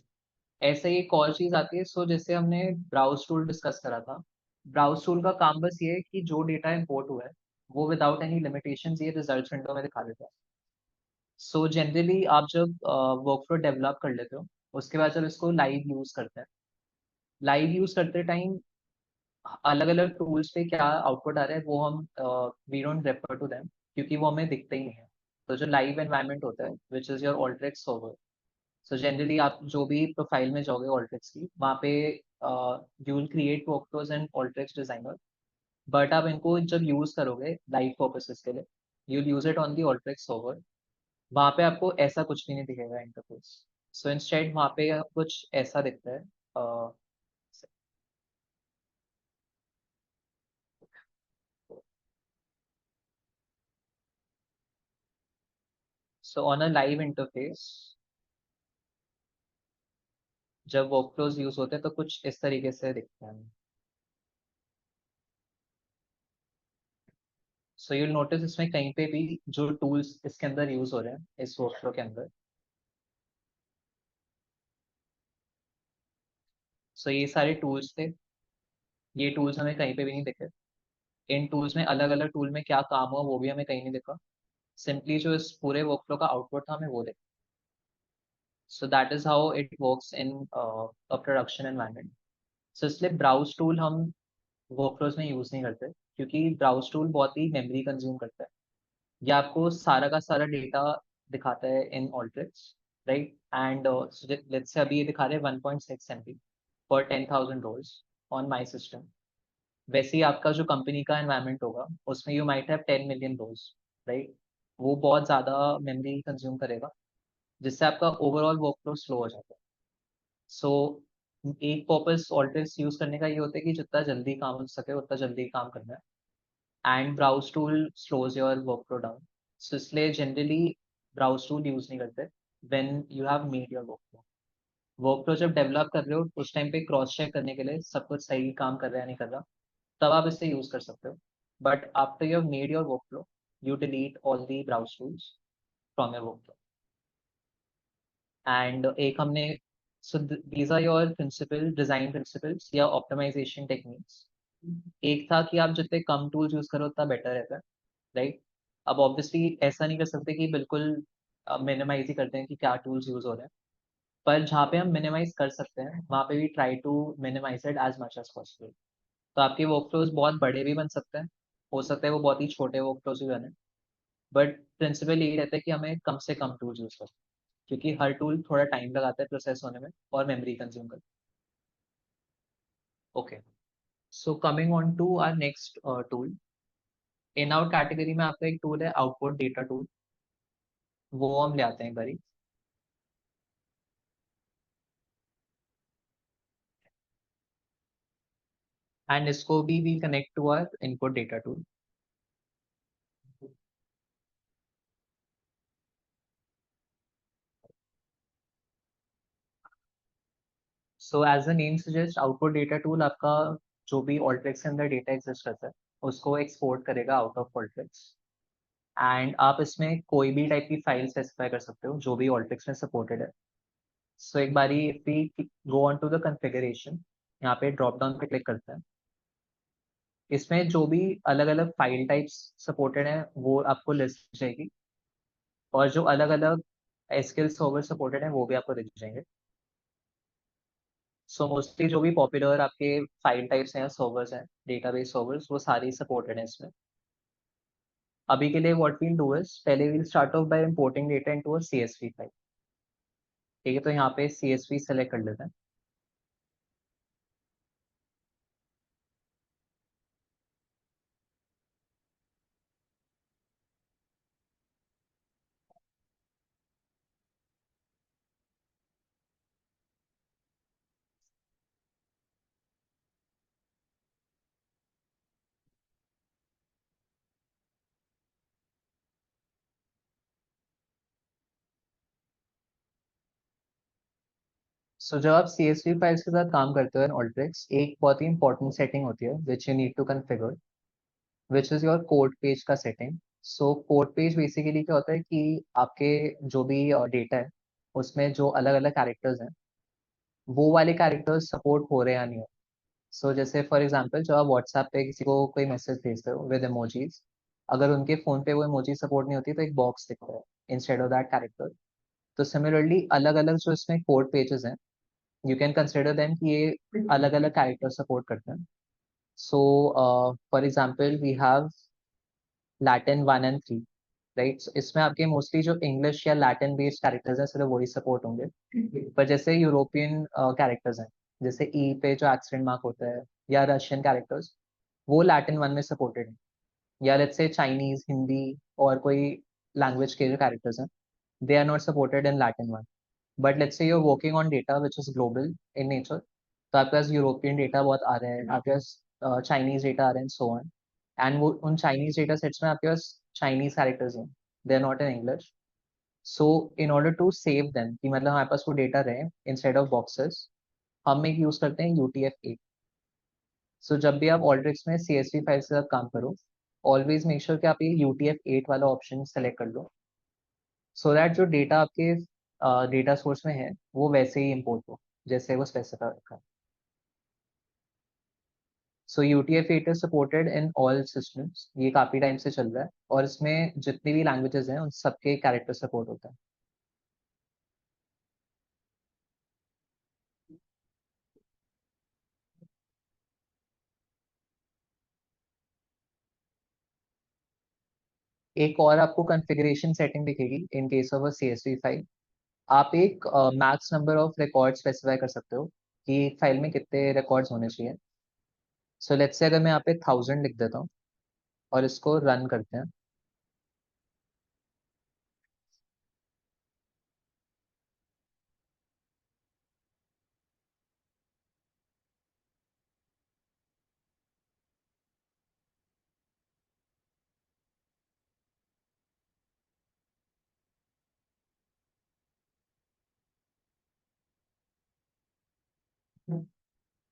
ऐसे ही एक और चीज आती है, सो जैसे हमने ब्राउज टूल डिस्कस करा था, ब्राउज टूल का काम बस ये है कि जो डेटा इंपोर्ट हुआ है वो विदाउट एनी लिमिटेशंस ये रिजल्ट्स विंडो में दिखा देता है। सो जनरली आप जब वर्कफ्लो डेवलप कर लेते हो उसके बाद जब इसको लाइव यूज करते हैं, लाइव यूज करते टाइम अलग अलग टूल्स पे क्या आउटपुट आ रहा है वो हम we don't refer to them, क्योंकि वो हमें दिखते ही नहीं है। तो जो लाइव एनवायरनमेंट होता है which is your Alteryx server, so generally आप जो भी प्रोफाइल में जाओगे ऑल्ट्रिक्स की, वहाँ पे you will create workflows and Alteryx designer, but आप इनको जब यूज करोगे लाइव पर्पसेस के लिए, you will use it on the Alteryx server. वहाँ पे आपको ऐसा कुछ भी नहीं दिखेगा इंटरफेस। सो इंस्टेड वहाँ पे कुछ ऐसा दिखता है। So on a live interface जब वर्कफ्लोज यूज होते हैं तो कुछ इस तरीके से दिखते हैं। सो यूल नोटिस इसमें कहीं पे भी जो टूल्स इसके अंदर यूज हो रहे हैं इस वर्कफ्लो के अंदर, सो ये सारे टूल्स थे, ये टूल्स हमें कहीं पे भी नहीं दिखे। इन टूल्स में अलग अलग टूल में क्या काम हुआ वो भी हमें कहीं नहीं दिखा, सिंपली जो इस पूरे वर्कफ्लो का आउटपुट था हमें वो दिखा। So that is how it works in a production environment. So इसलिए ब्राउज टूल हम वर्कफ्लोज में यूज नहीं करते, क्योंकि ब्राउज टूल बहुत ही मेमोरी कंज्यूम करता है। ये आपको सारा का सारा डेटा दिखाता है in Alteryx, right, and let's say अभी ये दिखा रहे हैं 1.6 MB for 10,000 rows on my system. वैसे ही आपका जो कंपनी का एनवायरनमेंट होगा उसमें you might have 10 million rows, right, वो बहुत ज़्यादा मेमोरी कंज्यूम करेगा, जिससे आपका ओवरऑल वर्कफ्लो स्लो हो जाता है। सो एक पर्पस ऑल्ट्रिक्स यूज करने का ये होता है कि जितना जल्दी काम हो सके उतना जल्दी काम करना है, and browse tool slows your workflow down. So इसलिए जनरली ब्राउज टूल यूज नहीं करते when you have made your workflow. Workflow जब डेवलप कर रहे हो उस टाइम पे क्रॉस चेक करने के लिए सब कुछ सही काम कर रहा है नहीं कर रहा, तब आप इसे यूज कर सकते हो। But after you have made your workflow you delete all the browse tools from your workflow. And एक हमने, so these are your principal design principles या ऑप्टिमाइजेशन टेक्निक्स। एक था कि आप जितने कम टूल्स यूज करो उतना बेटर रहता है, राइट। अब ऑब्वियसली ऐसा नहीं कर सकते कि बिल्कुल मिनिमाइज ही करते हैं कि क्या टूल्स यूज हो रहे हैं, पर जहाँ पे हम मिनिमाइज कर सकते हैं वहाँ पे भी try to minimise it as much as possible. तो आपके वर्कफ्लोज बहुत बड़े भी बन सकते हैं, हो सकता है वो बहुत ही छोटे वर्कफ्लोज भी बने, बट प्रिंसिपल यही रहता है कि हमें कम से कम टूल्स यूज करें, क्योंकि हर टूल थोड़ा टाइम लगाता है प्रोसेस होने में और मेमोरी कंज्यूम करता है। Okay, so coming on to our next tool, in out category में आपका एक टूल है आउटपुट डेटा टूल, वो हम ले आते हैं एक बारी। एंड इसको भी we connect to our input data tool. So as the name suggest, output data tool आपका जो भी ऑल्ट्रिक्स के अंदर डेटा एग्जिस्ट करता है उसको एक्सपोर्ट करेगा आउट ऑफ ऑल्ट्रिक्स। एंड आप इसमें कोई भी टाइप की फाइल स्पेसिफाई कर सकते हो जो भी ऑल्ट्रिक्स में सपोर्टेड है। सो एक बारी if we go on to the configuration, यहाँ पे ड्रॉप डाउन पे क्लिक करते हैं। इसमें जो भी अलग अलग फाइल टाइप्स सपोर्टेड हैं वो आपको लिस्ट जाएगी, और जो अलग अलग एसक्यूएल सर्वर सपोर्टेड हैं वो भी आपको दिख जाएंगे। सो मोस्टली जो भी पॉपुलर आपके फाइल टाइप्स हैं, सर्वर्स हैं, डेटाबेस सर्वर्स, वो सारी सपोर्टेड हैं इसमें। अभी के लिए व्हाट वील डू इज, पहले we'll start off by importing data into a CSV file. ठीक है, तो यहाँ पे सीएसवी सेलेक्ट कर लेते हैं। सो जब आप सीएसवी फाइल्स के साथ काम करते हो इन ऑल्ट्रिक्स, एक बहुत ही इंपॉर्टेंट सेटिंग होती है which you need to configure, which is your code page का setting. So code page basically क्या होता है कि आपके जो भी डेटा है उसमें जो अलग अलग कैरेक्टर्स हैं वो वाले कैरेक्टर्स सपोर्ट हो रहे हैं या नहीं हो। सो जैसे फॉर एग्जांपल जब आप व्हाट्सएप पे किसी को कोई मैसेज भेजते हो विद इमोजीज, अगर उनके फोन पे वो इमोजी सपोर्ट नहीं होती तो एक बॉक्स दिखता है इंस्टेड ऑफ दैट कैरेक्टर। तो सिमिलरली अलग अलग जो इसमें कोड पेजेस हैं, यू कैन कंसिडर देम कि ये अलग अलग कैरेक्टर सपोर्ट करते हैं। So for example we have Latin 1 and 3, right. इसमें आपके मोस्टली जो इंग्लिश या लैटिन बेस्ड कैरेक्टर्स हैं सिर्फ वही सपोर्ट होंगे, पर जैसे यूरोपियन कैरेक्टर्स हैं, जैसे ई पे जो एक्सेंट मार्क होता है, या रशियन कैरेक्टर्स, वो लैटिन 1 में सपोर्टेड हैं। या लेट्स से चाइनीज, हिंदी और कोई लैंग्वेज के जो कैरेक्टर्स हैं, they are not supported in Latin 1। But let's say you are working on data which is global in nature, तो आपके पास यूरोपियन डेटा बहुत आ रहे हैं, आपके पास चाइनीज डेटा आ रहे हैं, सो ऑन। एंड वो उन चाइनीज डेटा सेट्स में आपके पास चाइनीज कैरेक्टर्स हैं, they are not in English. So in order to save them, कि मतलब हमारे पास वो डेटा रहे इंस्टेड ऑफ बॉक्सेस, हम एक यूज करते हैं UTF-8। सो जब भी आप ऑल्ट्रिक्स में CSV फाइल के साथ काम करो, ऑलवेज मेक श्योर कि आप ये UTF-8 वाला ऑप्शन सेलेक्ट कर लो, सो दैट जो डेटा आपके डेटा सोर्स में है वो वैसे ही इम्पोर्ट हो जैसे वो स्पेसिफाई रखा है। सो UTF-8 is supported in all systems, ये काफ़ी टाइम से चल रहा है, और इसमें जितनी भी लैंग्वेजेस हैं उन सबके कैरेक्टर सपोर्ट होता है। एक और आपको कॉन्फ़िगरेशन सेटिंग दिखेगी इन case of a CSV file. आप एक max number of record specify कर सकते हो कि एक फाइल में कितने रिकॉर्ड्स होने चाहिए। सो लेट्स से अगर मैं यहाँ पे 1000 लिख देता हूँ और इसको रन करते हैं,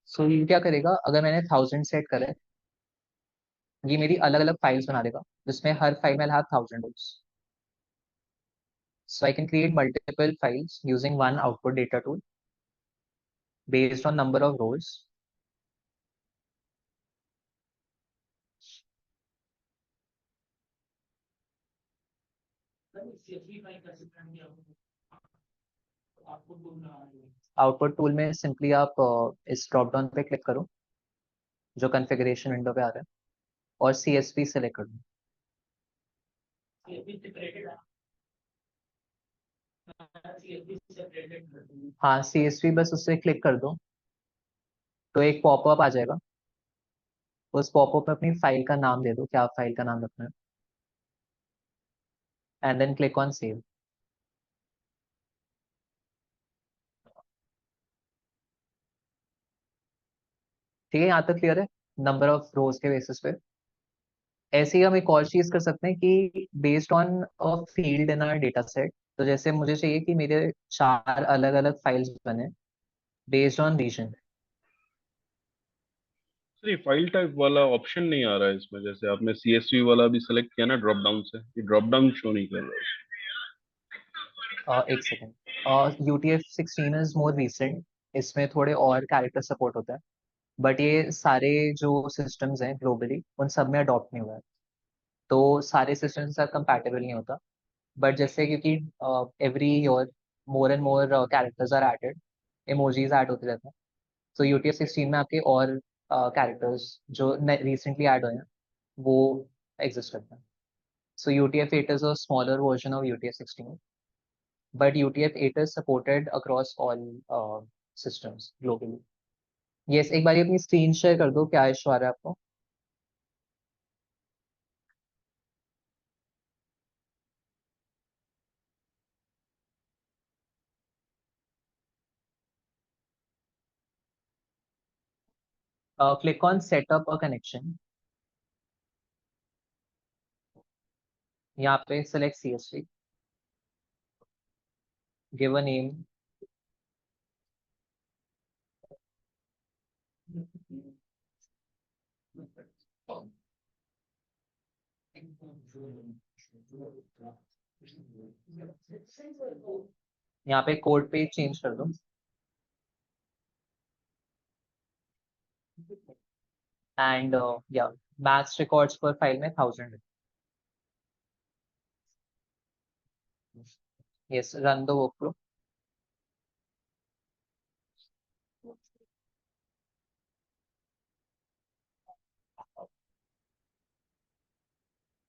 सो ये क्या करेगा, अगर मैंने 1000 सेट करा है, ये मेरी अलग अलग फाइल्स बना देगा जिसमें हर फाइल में have 1000 rows. So I can create multiple files using one output data tool based on number of rows. CSV file कैसे बनाएंगे आपको बोलना है। आउटपुट टूल में सिंपली आप इस ड्रॉप डाउन पे क्लिक करो, जो कॉन्फ़िगरेशन विंडो पे आ रहा है, और CSV सेलेक्ट कर दो। CSV separated है। CSV separated कर दूँ। हाँ, CSV बस उससे क्लिक कर दो तो एक पॉपअप आ जाएगा। उस पॉपअप में अपनी फाइल का नाम दे दो, क्या फाइल का नाम रखना है, and then click on save. ठीक है, यहाँ तक क्लियर है नंबर ऑफ रोज के बेसिस पे। ऐसे ही हम एक और चीज कर सकते हैं कि based on a field in our data set, तो जैसे मुझे चाहिए कि मेरे 4 अलग अलग फाइल्स बने बेस्ड ऑन रीजन। सर ये फाइल टाइप वाला ऑप्शन नहीं आ रहा है इसमें, जैसे आपने CSV वाला भी सेलेक्ट किया ना ड्रॉप डाउन से, ये ड्रॉप डाउन शो नहीं कर रहा एक second, UTF-16 is more recent, इसमें थोड़े और कैरेक्टर सपोर्ट होता है, बट ये सारे जो सिस्टम्स हैं ग्लोबली उन सब में अडॉप्ट नहीं हुआ है, तो सारे सिस्टम के साथ कंपैटिबल नहीं होता। बट जैसे क्योंकि every year more and more characters are added, emojis add होते रहते हैं, तो UTF-16 में आपके और कैरेक्टर्स जो रिसेंटली ऐड हुए हैं वो एग्जिस्ट करते हैं। So UTF-8 is a smaller version of UTF-16, but UTF-8 is supported across all systems globally. Yes, एक बार अपनी स्क्रीन शेयर कर दो, क्या इशू आ रहा है आपको? Click on set up a connection. यहाँ पे select CSV, give a name, यहाँ पे कोड पे चेंज कर दो, एंड या मैक्स रिकॉर्ड्स पर फाइल में 1000। Yes, run the workflow.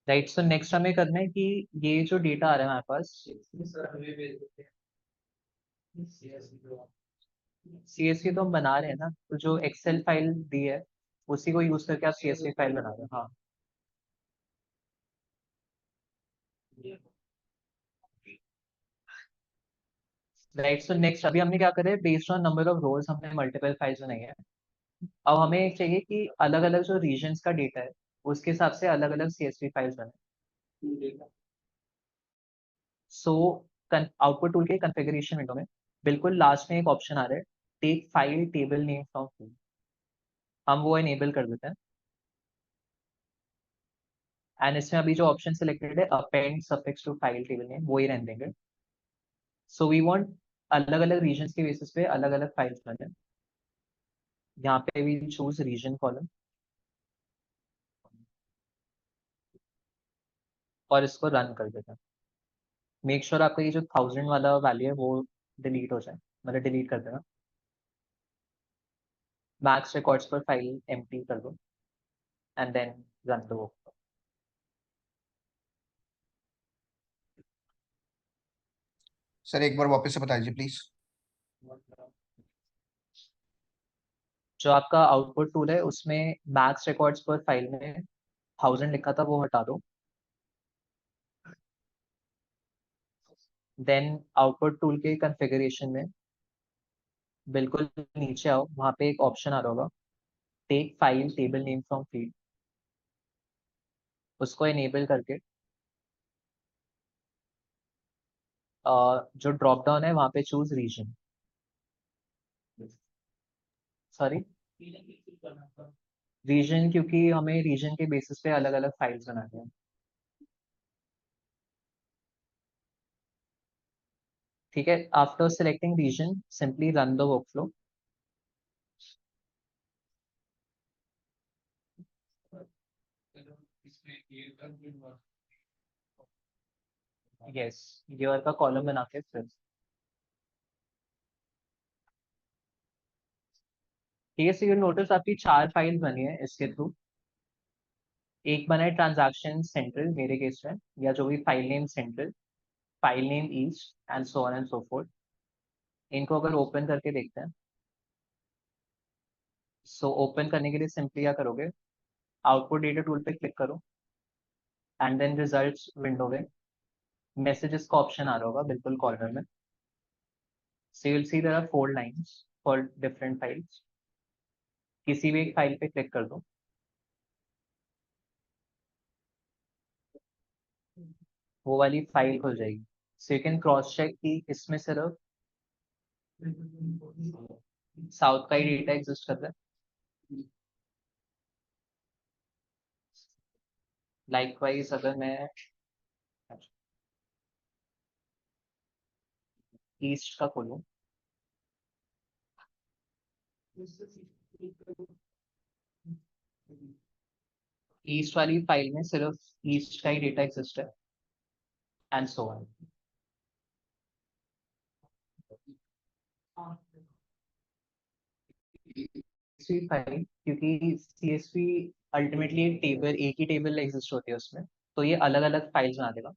Right, so next हमें करना है कि ये जो डेटा आ रहा है हमारे पास, सर हमें भेज देते हैं। CSV को। CSV तो हम बना रहे हैं ना, तो जो एक्सेल फाइल दी है उसी को यूज करके आप CSV फाइल बना रहे हो। हाँ, राइट, सो नेक्स्ट अभी हमने क्या करें, based on number of rows हमने मल्टीपल फाइल्स बनाई है। अब हमें चाहिए कि अलग अलग जो रीजन्स का डेटा है उसके हिसाब से अलग अलग CSV फाइल्स बने। सो आउटपुट टूल के कॉन्फ़िगरेशन विंडो में बिल्कुल लास्ट में एक ऑप्शन आ रहा है, take file table name from field, हम वो इनेबल कर देते हैं। एंड इसमें अभी जो ऑप्शन सिलेक्टेड है append suffix to file table name, वो ही रहने देंगे। सो वी वांट अलग अलग रीजन्स के बेसिस पे अलग अलग फाइल्स बने। यहाँ पे वी चूज रीजन कॉलम और इसको रन कर देते हैं। मेक श्योर आपका ये जो 1000 वाला वैल्यू है वो डिलीट हो जाए, मतलब डिलीट कर देना। Max records per file empty कर दो and then run the work. Sir एक बार वापस से बता दीजिए प्लीज। जो आपका आउटपुट टूल है उसमें मैक्स रिकॉर्ड्स पर फाइल में 1000 लिखा था, वो हटा दो। देन आउटपुट टूल के कॉन्फ़िगरेशन में बिल्कुल नीचे आओ, वहाँ पे एक ऑप्शन आ रहा होगा, take file table name from field, उसको इनेबल करके जो ड्रॉप डाउन है वहाँ पे चूज रीजन, सॉरी रीजन, क्योंकि हमें रीजन के बेसिस पे अलग अलग फाइल्स बनानी है। ठीक है, after selecting region simply run the workflow. इसमें ये कर यस, ईयर का कॉलम बना के फिर ठीक है, सो यू नोटिस आपकी 4 फाइल्स बनी है इसके थ्रू। एक बना है ट्रांजैक्शन सेंट्रल मेरे केस में, या जो भी file name central, file name east and so on and so fourth. इनको अगर ओपन करके देखते हैं, सो ओपन करने के लिए सिंपली क्या करोगे, आउटपुट डेटा टूल पे क्लिक करो एंड देन रिजल्ट्स विंडो में मैसेजेस का ऑप्शन आ रहा होगा बिल्कुल कॉर्नर में। So you will see there are 4 lines for different files. किसी भी एक फाइल पे क्लिक कर दो, वो वाली फाइल खुल जाएगी। So you can cross check कि इसमें सिर्फ साउथ का ही डेटा एग्जिस्ट कर रहा है। लाइकवाइज अगर मैं ईस्ट का खोलूं, ईस्ट वाली फाइल में सिर्फ ईस्ट का ही डेटा एग्जिस्ट है and so on. CSV file, क्योंकि सीएसवी अल्टीमेटली एक टेबल, एक ही टेबल एग्जिस्ट होती है उसमें, तो ये अलग अलग फाइल्स बना देगा।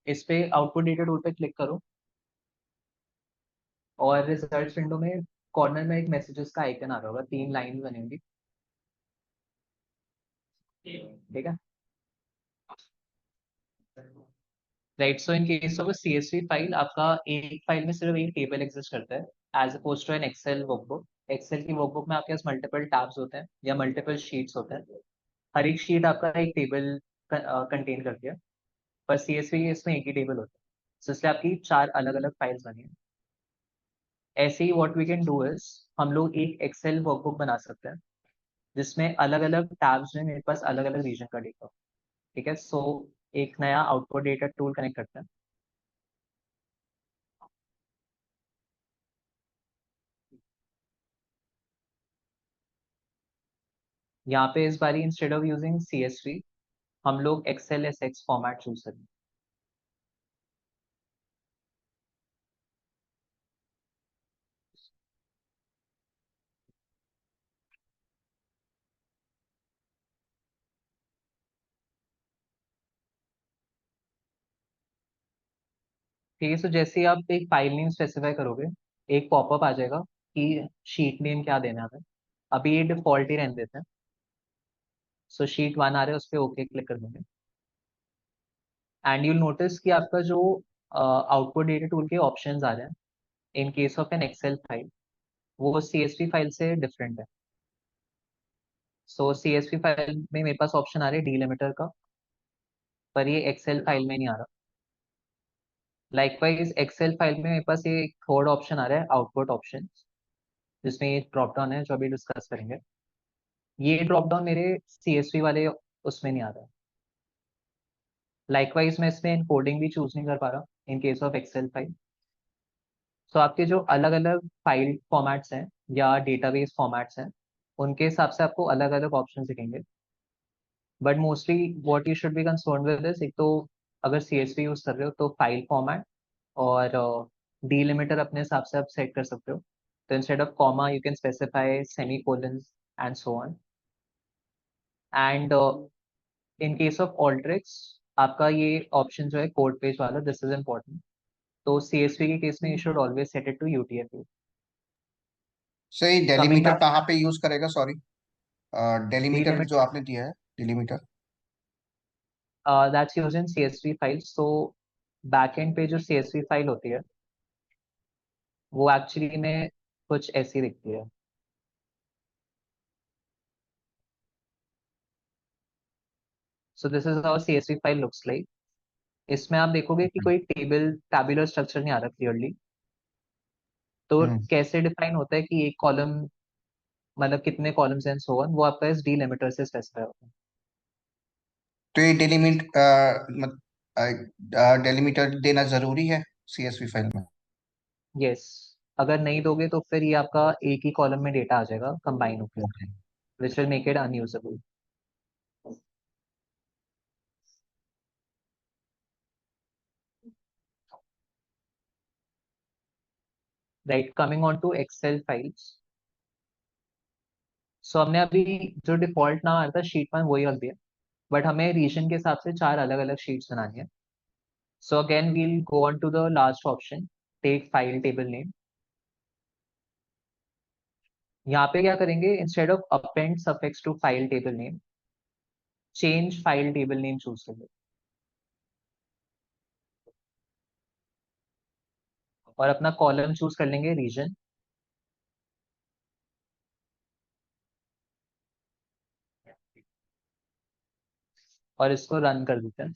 इस पे आउटपुट डेटा टूल पे क्लिक करो और रिजल्ट्स विंडो में कॉर्नर में एक मैसेजेस का आइकन आ रहा होगा, 3 लाइन बनी होंगी, ठीक है। Right, so in case of CSV file आपका एक फाइल में सिर्फ एक टेबल एग्जिस्ट करता है as oppose to an Excel workbook. Excel की वर्कबुक में आपके पास मल्टीपल टैब्स होते हैं या मल्टीपल शीट्स होते हैं, हर एक शीट आपका एक टेबल कंटेन करती है, पर सीएसवी इसमें एक ही टेबल होता है। So, इसलिए आपकी 4 अलग अलग फाइल्स बनी है। ऐसे ही what we can do is, हम लोग एक एक्सेल वर्कबुक बना सकते हैं जिसमें अलग अलग टैब्स में मेरे पास अलग अलग रीजन का डेटा हो, ठीक है। सो एक नया आउटपुट डेटा टूल कनेक्ट करते हैं। यहाँ पे इस बारी इंस्टेड ऑफ यूजिंग सीएसवी हम लोग एक्सेल एसएक्स फॉर्मेट चूज करेंगे। ठीक है, सो जैसे ही आप एक फाइल नेम स्पेसिफाई करोगे, एक पॉपअप आ जाएगा कि शीट नेम क्या देना है हमें। अभी ये डिफॉल्ट ही रहने देते हैं। सो शीट 1 आ रहा है, उस पर ओके क्लिक कर देंगे एंड यूल नोटिस कि आपका जो आउटपुट डेटा टूल के ऑप्शंस आ रहे हैं in case of an Excel file, वो सीएसवी फाइल से डिफरेंट है। सो सीएसवी फाइल में मेरे पास ऑप्शन आ रहे हैं डीलिमिटर का, पर ये एक्सेल फाइल में नहीं आ रहा। लाइकवाइज एक्सेल फाइल में मेरे पास ये एक थर्ड ऑप्शन आ रहा है आउटपुट ऑप्शन, जिसमें ये ड्रॉप डाउन है जो अभी डिस्कस करेंगे। ये ड्रॉप डाउन मेरे सीएसवी वाले उसमें नहीं आ रहा है। लाइकवाइज मैं इसमें इनकोडिंग भी चूज नहीं कर पा रहा in case of Excel file. So आपके जो अलग अलग फाइल फॉर्मेट्स हैं या डेटाबेस फॉर्मेट्स हैं, उनके हिसाब से आपको अलग अलग ऑप्शन दिखेंगे। But mostly what you should be concern with is, एक तो अगर सीएसवी यूज कर रहे हो तो फाइल फॉर्मेट और डीलिमिटर अपने हिसाब से आप सेट कर सकते हो। तो instead of comma you can specify semicolon and so on. And in case of ऑल्ट्रिक्स आपका ये ऑप्शन जो है कोड पेज वाला, दिस इज इम्पोर्टेंट। तो सीएसवी के केस में you should always set it to UTF. सही, कमिंग डेलीमीटर बैक, कहाँ पे यूज करेगा, सॉरी, डेलीमीटर डीलिमिट जो आपने दिया है, delimiter. That's used in CSV file. So backend पे जो सीएसवी फाइल होती है वो एक्चुअली में कुछ ऐसी दिखती है। So this is how CSV file looks like. इसमें आप देखोगे कि कोई टेबल टैबुलर स्ट्रक्चर नहीं आ रहा क्लियरली। तो हम्म। कैसे डिफाइन होता है कि एक कॉलम मतलब कितने कॉलम्स एंड सो ऑन, वो आपका इस डीलिमिटर से स्पेसिफाई होता है। तो ये डेलीमीटर देना जरूरी है सीएसवी फाइल में? यस, अगर नहीं दोगे तो फिर ये आपका एक ही कॉलम में डेटा आ जाएगा कंबाइन होकर, okay. Which will make it unusable. Right, coming on to Excel files. So हमने अभी जो डिफॉल्ट नाम आया था शीट 1 वही रख दिया, बट हमें रीजन के हिसाब से 4 अलग अलग शीट्स बनानी है। So again we'll go on to the last option, take file table name. यहाँ पे क्या करेंगे, instead of append suffix to file table name, change file table name choose कर लो, और अपना कॉलम चूज कर लेंगे रीजन। और इसको रन कर देते हैं।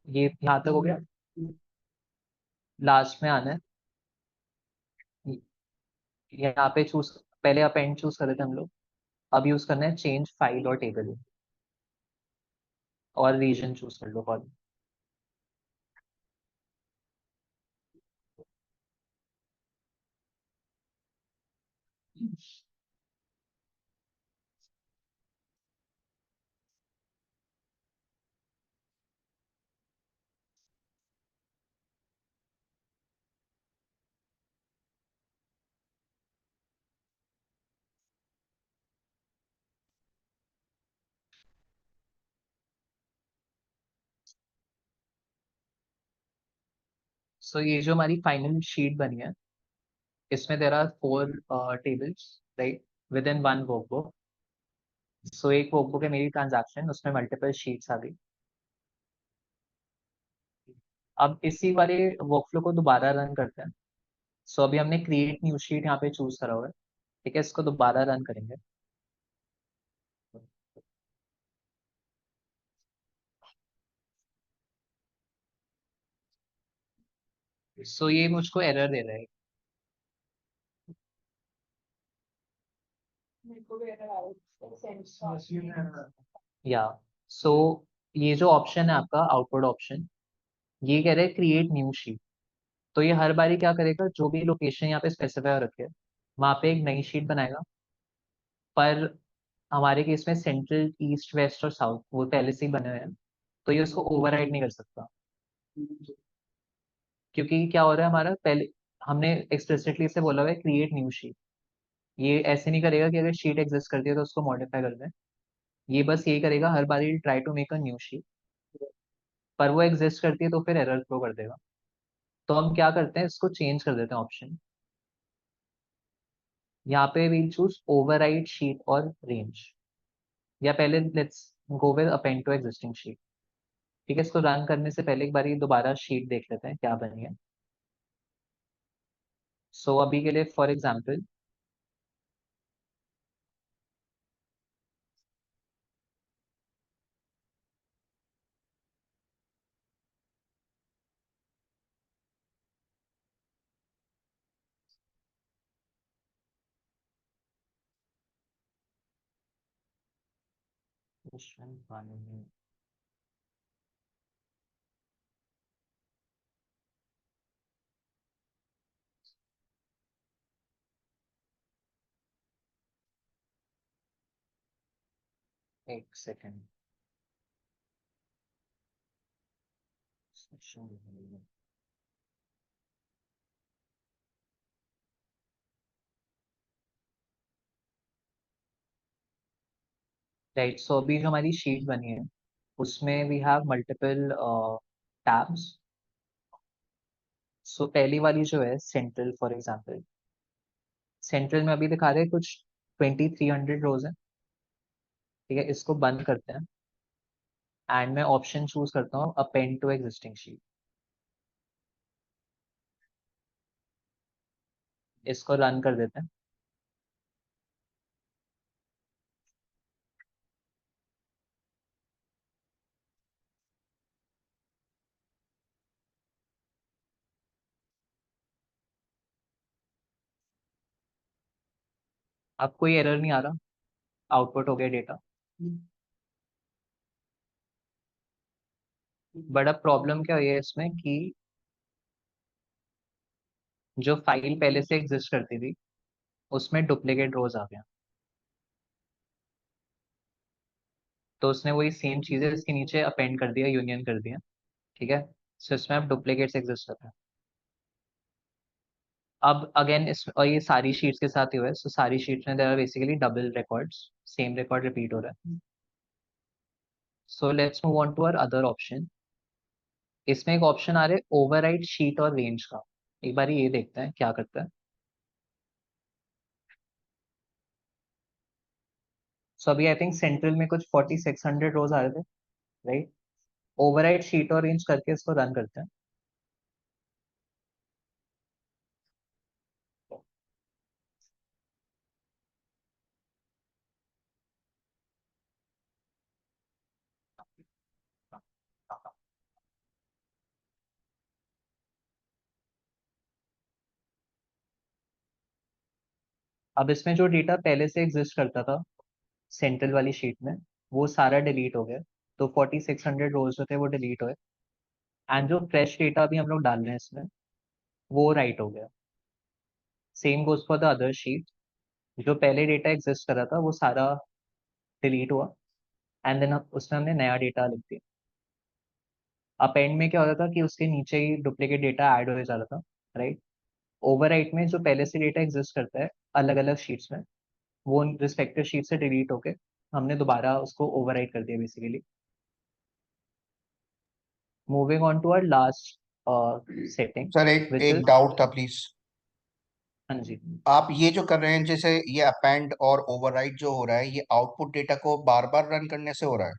ये यहाँ तक हो गया, लास्ट में आना है। यहाँ पे चूज, पहले अपेंड चूज कर रहे थे हम लोग, अब यूज करना है चेंज फाइल और टेबल, और रीजन चूज कर लो कॉलम। सो ये जो हमारी फाइनल शीट बनी है, इसमें there are 4 tables, right, within one workbook. So एक वर्कबुक है मेरी ट्रांजैक्शन, उसमें मल्टीपल शीट्स आ गई। अब इसी वाले वर्कफ्लो को दोबारा रन करते हैं। सो अभी हमने क्रिएट न्यू शीट यहाँ पे चूज करा हुआ है, ठीक है, इसको दोबारा रन करेंगे। सो ये मुझको एरर दे रहा है। या सो ये जो ऑप्शन है आपका आउटपुट ऑप्शन, ये कह रहा है क्रिएट न्यू शीट। तो ये हर बारी क्या करेगा, जो भी लोकेशन यहाँ पे स्पेसिफाई हो रखी है वहाँ पे एक नई शीट बनाएगा। पर हमारे केस में सेंट्रल, ईस्ट, वेस्ट और साउथ वो पहले से ही बने हुए हैं, तो ये उसको ओवरराइड नहीं कर सकता। क्योंकि क्या हो रहा है हमारा, पहले हमने एक्सप्लिसिटली इसे बोला हुआ है क्रिएट न्यू शीट। ये ऐसे नहीं करेगा कि अगर शीट एग्जिस्ट करती है तो उसको मॉडिफाई कर दें। ये बस यही करेगा हर बारी, try to make a new sheet, पर वो एग्जिस्ट करती है तो फिर एरर थ्रो कर देगा। तो हम क्या करते हैं, इसको चेंज कर देते हैं ऑप्शन। यहाँ पे वील चूज ओवरराइड शीट और रेंज, या पहले let's go with append to existing sheet. ठीक है, इसको रन करने से पहले एक बार दोबारा शीट देख लेते हैं क्या बनी है। सो अभी के लिए फॉर एग्जाम्पल, एक सेकेंड। राइट, सो अभी जो हमारी शीट बनी है उसमें वी हैव मल्टीपल टैब्स। सो पहली वाली जो है सेंट्रल, फॉर एग्जांपल सेंट्रल में अभी दिखा रहे हैं कुछ 2300 रोज है। ठीक है, इसको बंद करते हैं एंड मैं ऑप्शन चूज करता हूँ अपेंड टू एग्जिस्टिंग शीट। इसको रन कर देते हैं। अब कोई एरर नहीं आ रहा, आउटपुट हो गया डेटा। बट अब प्रॉब्लम क्या हुई है इसमें कि जो फाइल पहले से एग्जिस्ट करती थी उसमें डुप्लीकेट रोज आ गया। तो उसने वही सेम चीजें इसके नीचे अपेंड कर दिया, यूनियन कर दिया। ठीक है, सो इसमें अब डुप्लीकेट्स एग्जिस्ट होता है। अब अगेन इस और ये सारी शीट्स के साथ ही हुआ है, सो सारी शीट्स में there are basically double records, same record repeat हो रहा है। So let's move on to our other option. इसमें एक ऑप्शन आ रहा है ओवरराइट शीट और रेंज का। एक बार ये देखते हैं क्या करता है। सो अभी आई थिंक सेंट्रल में कुछ 4600 रोज आ रहे थे, राइट। ओवरराइट शीट और रेंज करके इसको रन करते हैं। अब इसमें जो डेटा पहले से एग्जिस्ट करता था सेंट्रल वाली शीट में, वो सारा डिलीट हो गया। तो 4600 रोज जो थे वो डिलीट हुए, एंड जो फ्रेश डेटा अभी हम लोग डाल रहे हैं इसमें, वो राइट हो गया। Same goes for the other sheet. जो पहले डेटा एग्जिस्ट कर रहा था वो सारा डिलीट हुआ, एंड देन उसमें हमने नया डेटा लिख दिया। अपेंड में क्या होता था कि उसके नीचे ही डुप्लीकेट डेटा ऐड हो जाता था, राइट। ओवरराइट में जो पहले से डेटा एग्जिस्ट करता है अलग अलग शीट्स में, वो रिस्पेक्टिव शीट से डिलीट होके हमने दोबारा उसको ओवरराइट कर दिया basically. Moving on to our last setting, sir एक विच एक इज, डाउट था प्लीज। हाँ जी। आप ये जो कर रहे हैं, जैसे ये अपेंड और ओवरराइट जो हो रहा है, ये आउटपुट डेटा को बार बार रन करने से हो रहा है?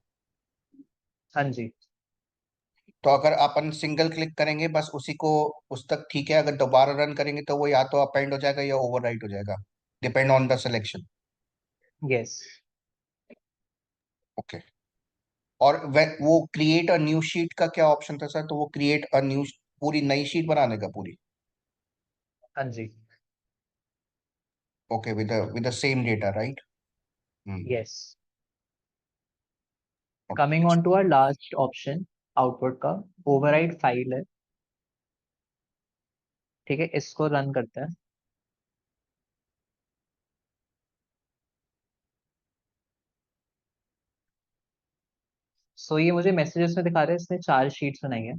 हाँ जी। तो अगर अपन सिंगल क्लिक करेंगे बस उसी को, उस तक ठीक है। अगर दोबारा रन करेंगे तो वो या तो अपेंड हो जाएगा या ओवरराइट हो जाएगा, depend on the selection. Yes. Okay. और वो क्रिएट अ न्यू शीट का क्या ऑप्शन था सर? तो वो क्रिएट अ न्यू, पूरी नई शीट बनाने का पूरी? हाँ जी। Okay, with the same data, right? Hmm. Yes. Coming on to our last option output का, ओवरराइड फाइल है। ठीक है, इसको रन करते हैं। सो ये मुझे मैसेजेस में दिखा रहा है इसने 4 शीट्स बनाई है।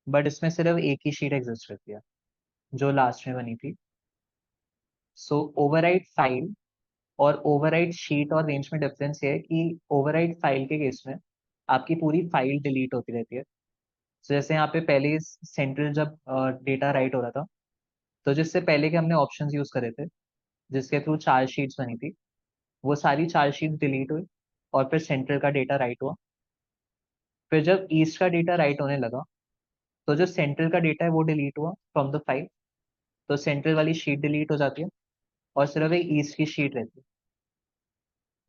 बट इसमें सिर्फ एक ही शीट एग्जिस्ट करती है जो लास्ट में बनी थी। सो ओवरराइड फाइल और ओवरराइड शीट और रेंज में डिफरेंस ये है कि ओवरराइड फाइल के केस में आपकी पूरी फाइल डिलीट होती रहती है। तो जैसे यहाँ पे पहले सेंट्रल जब डेटा राइट हो रहा था, तो जिससे पहले के हमने ऑप्शंस यूज करे थे जिसके थ्रू 4 शीट्स बनी थी, वो सारी 4 शीट्स डिलीट हुई और फिर सेंट्रल का डेटा राइट हुआ। फिर जब ईस्ट का डेटा राइट होने लगा, तो जो सेंट्रल का डेटा है वो डिलीट हुआ फ्रॉम द फाइल। तो सेंट्रल वाली शीट डिलीट हो जाती है और सिर्फ एक ईस्ट की शीट रहती है।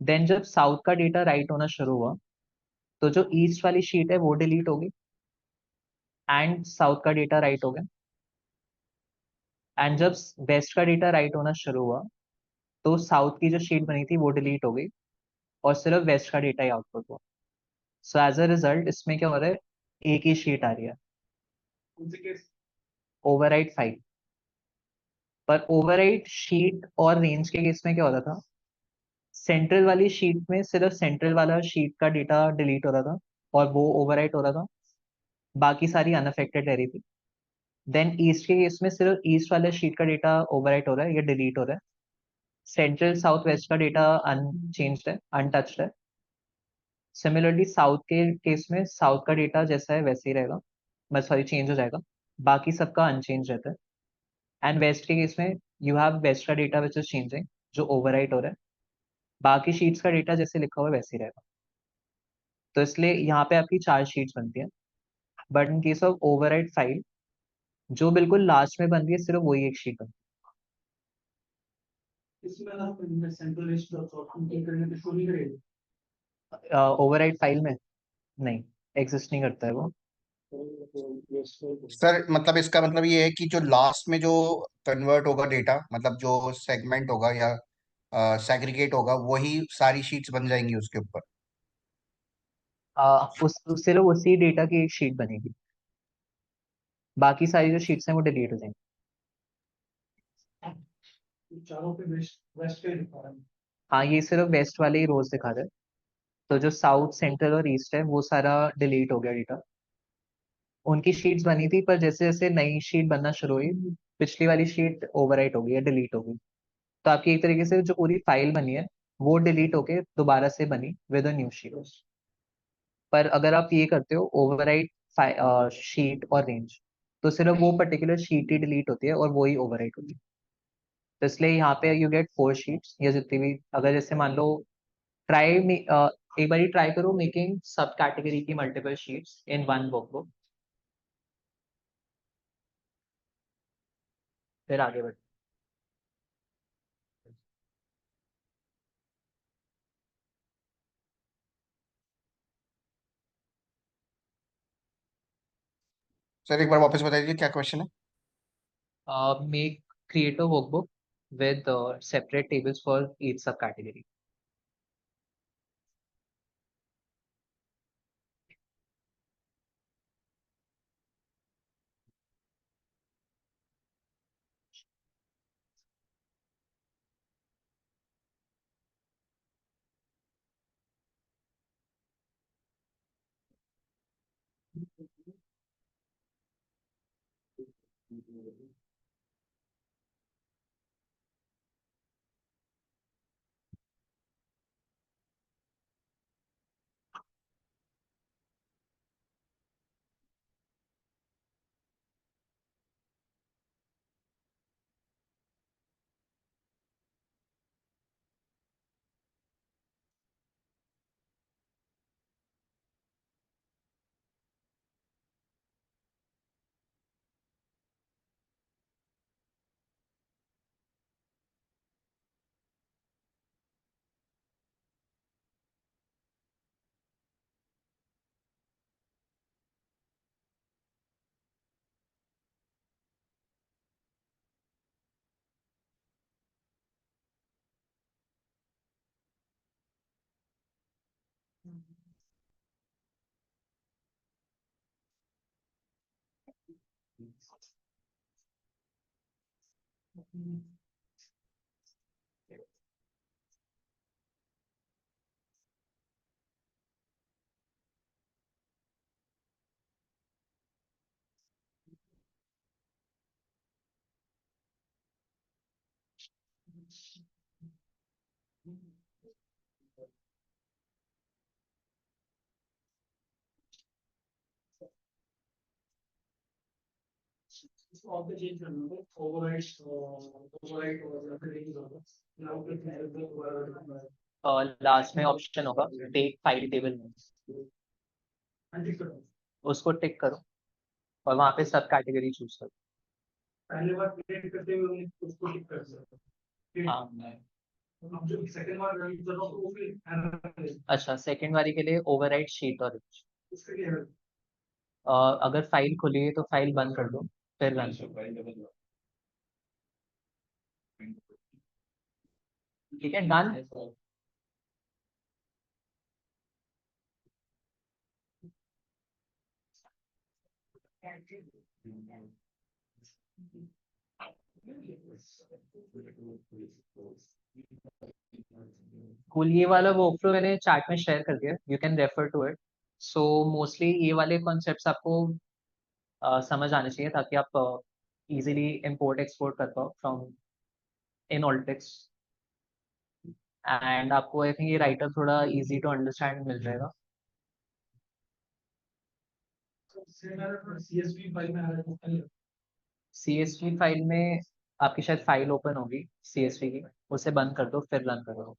देन जब साउथ का डेटा राइट होना शुरू हुआ, तो जो ईस्ट वाली शीट है वो डिलीट होगी एंड साउथ का डेटा राइट हो गया। एंड जब वेस्ट का डेटा राइट होना शुरू हुआ, तो साउथ की जो शीट बनी थी वो डिलीट हो गई और सिर्फ वेस्ट का डेटा ही आउटपुट हुआ। सो एज अ रिजल्ट इसमें क्या हो रहा है, एक ही शीट आ रही है, ओवरराइट फाइल। पर ओवरराइट शीट और रेंज के केस में क्या हो रहा था, सेंट्रल वाली शीट में सिर्फ सेंट्रल वाला शीट का डेटा डिलीट हो रहा था और वो ओवरराइट हो रहा था, बाकी सारी अनअफेक्टेड रह रही थी। देन ईस्ट के केस में सिर्फ ईस्ट वाले शीट का डेटा ओवरराइट हो रहा है या डिलीट हो रहा है। सेंट्रल साउथ वेस्ट का डेटा अनचेंज्ड है, अनटच्ड है। सिमिलरली साउथ के केस में साउथ का डेटा जैसा है वैसे ही रहेगा, बस सॉरी चेंज हो जाएगा, बाकी सबका अनचेंज रहता है। एंड वेस्ट के केस में यू हैव वेस्ट का डेटा विच इज चेंजिंग, जो ओवरराइट हो रहा है, बाकी शीट्स का डेटा जैसे लिखा हुआ है वैसे ही रहेगा। तो इसलिए यहाँ पे आपकी 4 शीट्स बनती हैं। But in case of overwrite file, जो बिल्कुल लास्ट में बन रही है सिर्फ वही एक शीट बनती इसमें ना सेंट्रल लिस्ट ऑफ सॉफ्टवेयर करने पे शो नहीं करेगा। है। ओवरराइट फाइल में नहीं, एग्जिस्ट नहीं करता है वो। सर मतलब इसका मतलब ये है कि जो लास्ट में जो कन्वर्ट होगा डेटा, मतलब जो सेगमेंट होगा या सेग्रीगेट होगा, वही सारी शीट्स बन जाएंगी उसके ऊपर? सिर्फ उसी डेटा की एक शीट बनेगी, बाकी सारी जो शीट्स हैं वो डिलीट हो जाएंगी। चारों पे वेस्ट वेस्ट का ही दिखा रहा है। हाँ, ये सिर्फ वेस्ट वाले ही रोज दिखा रहे हैं। तो जो साउथ, सेंट्रल और ईस्ट है वो सारा डिलीट हो गया डेटा। उनकी शीट्स बनी थी, पर जैसे जैसे नई शीट बनना शुरू हुई, पिछली वाली शीट ओवरराइट हो गई या डिलीट हो गई। तो आपकी एक तरीके से जो पूरी फाइल बनी है वो डिलीट होके दोबारा से बनी विद अ न्यू शीट। पर अगर आप ये करते हो ओवरराइट शीट और रेंज, तो सिर्फ वो पर्टिकुलर शीट ही डिलीट होती है और वो ही ओवरराइट होती है। तो इसलिए यहाँ पे यू गेट 4 शीट्स या जितनी भी, अगर जैसे मान लो ट्राई, एक बार ट्राई करो मेकिंग सब कैटेगरी की मल्टीपल शीट्स इन वन वर्कबुक, फिर आगे बढ़। सर एक बार वापस बताइए क्या क्वेश्चन है। Make create a workbook with separate tables for each subcategory. इसको आपको चेंज करना होगा, ओवरराइट और फिर रेंज होगा। नाउ पे लास्ट में ऑप्शन होगा टेक फाइल टेबल में, अनटिक करो। उसको टिक करो और वहाँ पे सब कैटेगरी चूज करो। पहले बार क्रिएट करते हुए हमने उसको टिक कर दिया। हाँ, अब जो सेकंड बार रन कर रहा हूँ वो फिर error है। अच्छा, सेकंड वाली के लिए ओवरराइट शीट और रेंज। उसके लिए error। अगर फाइल खुली है तो फाइल बंद कर दो, फिर रन करो। ठीक है, डन। कूल, ये वाला वर्कफ्लो मैंने चैट में शेयर कर दिया, you can refer to it. So mostly ये वाले कॉन्सेप्ट्स आपको समझ आने चाहिए ताकि आप इजीली इंपोर्ट एक्सपोर्ट कर पाओ फ्रॉम इन ऑल्टेक्स। एंड आपको आई थिंक ये राइटर थोड़ा इजी टू अंडरस्टैंड मिल जाएगा। CSV फाइल में error होता है। CSV फाइल में आपकी शायद फाइल ओपन होगी CSV की, उसे बंद कर दो फिर रन करो।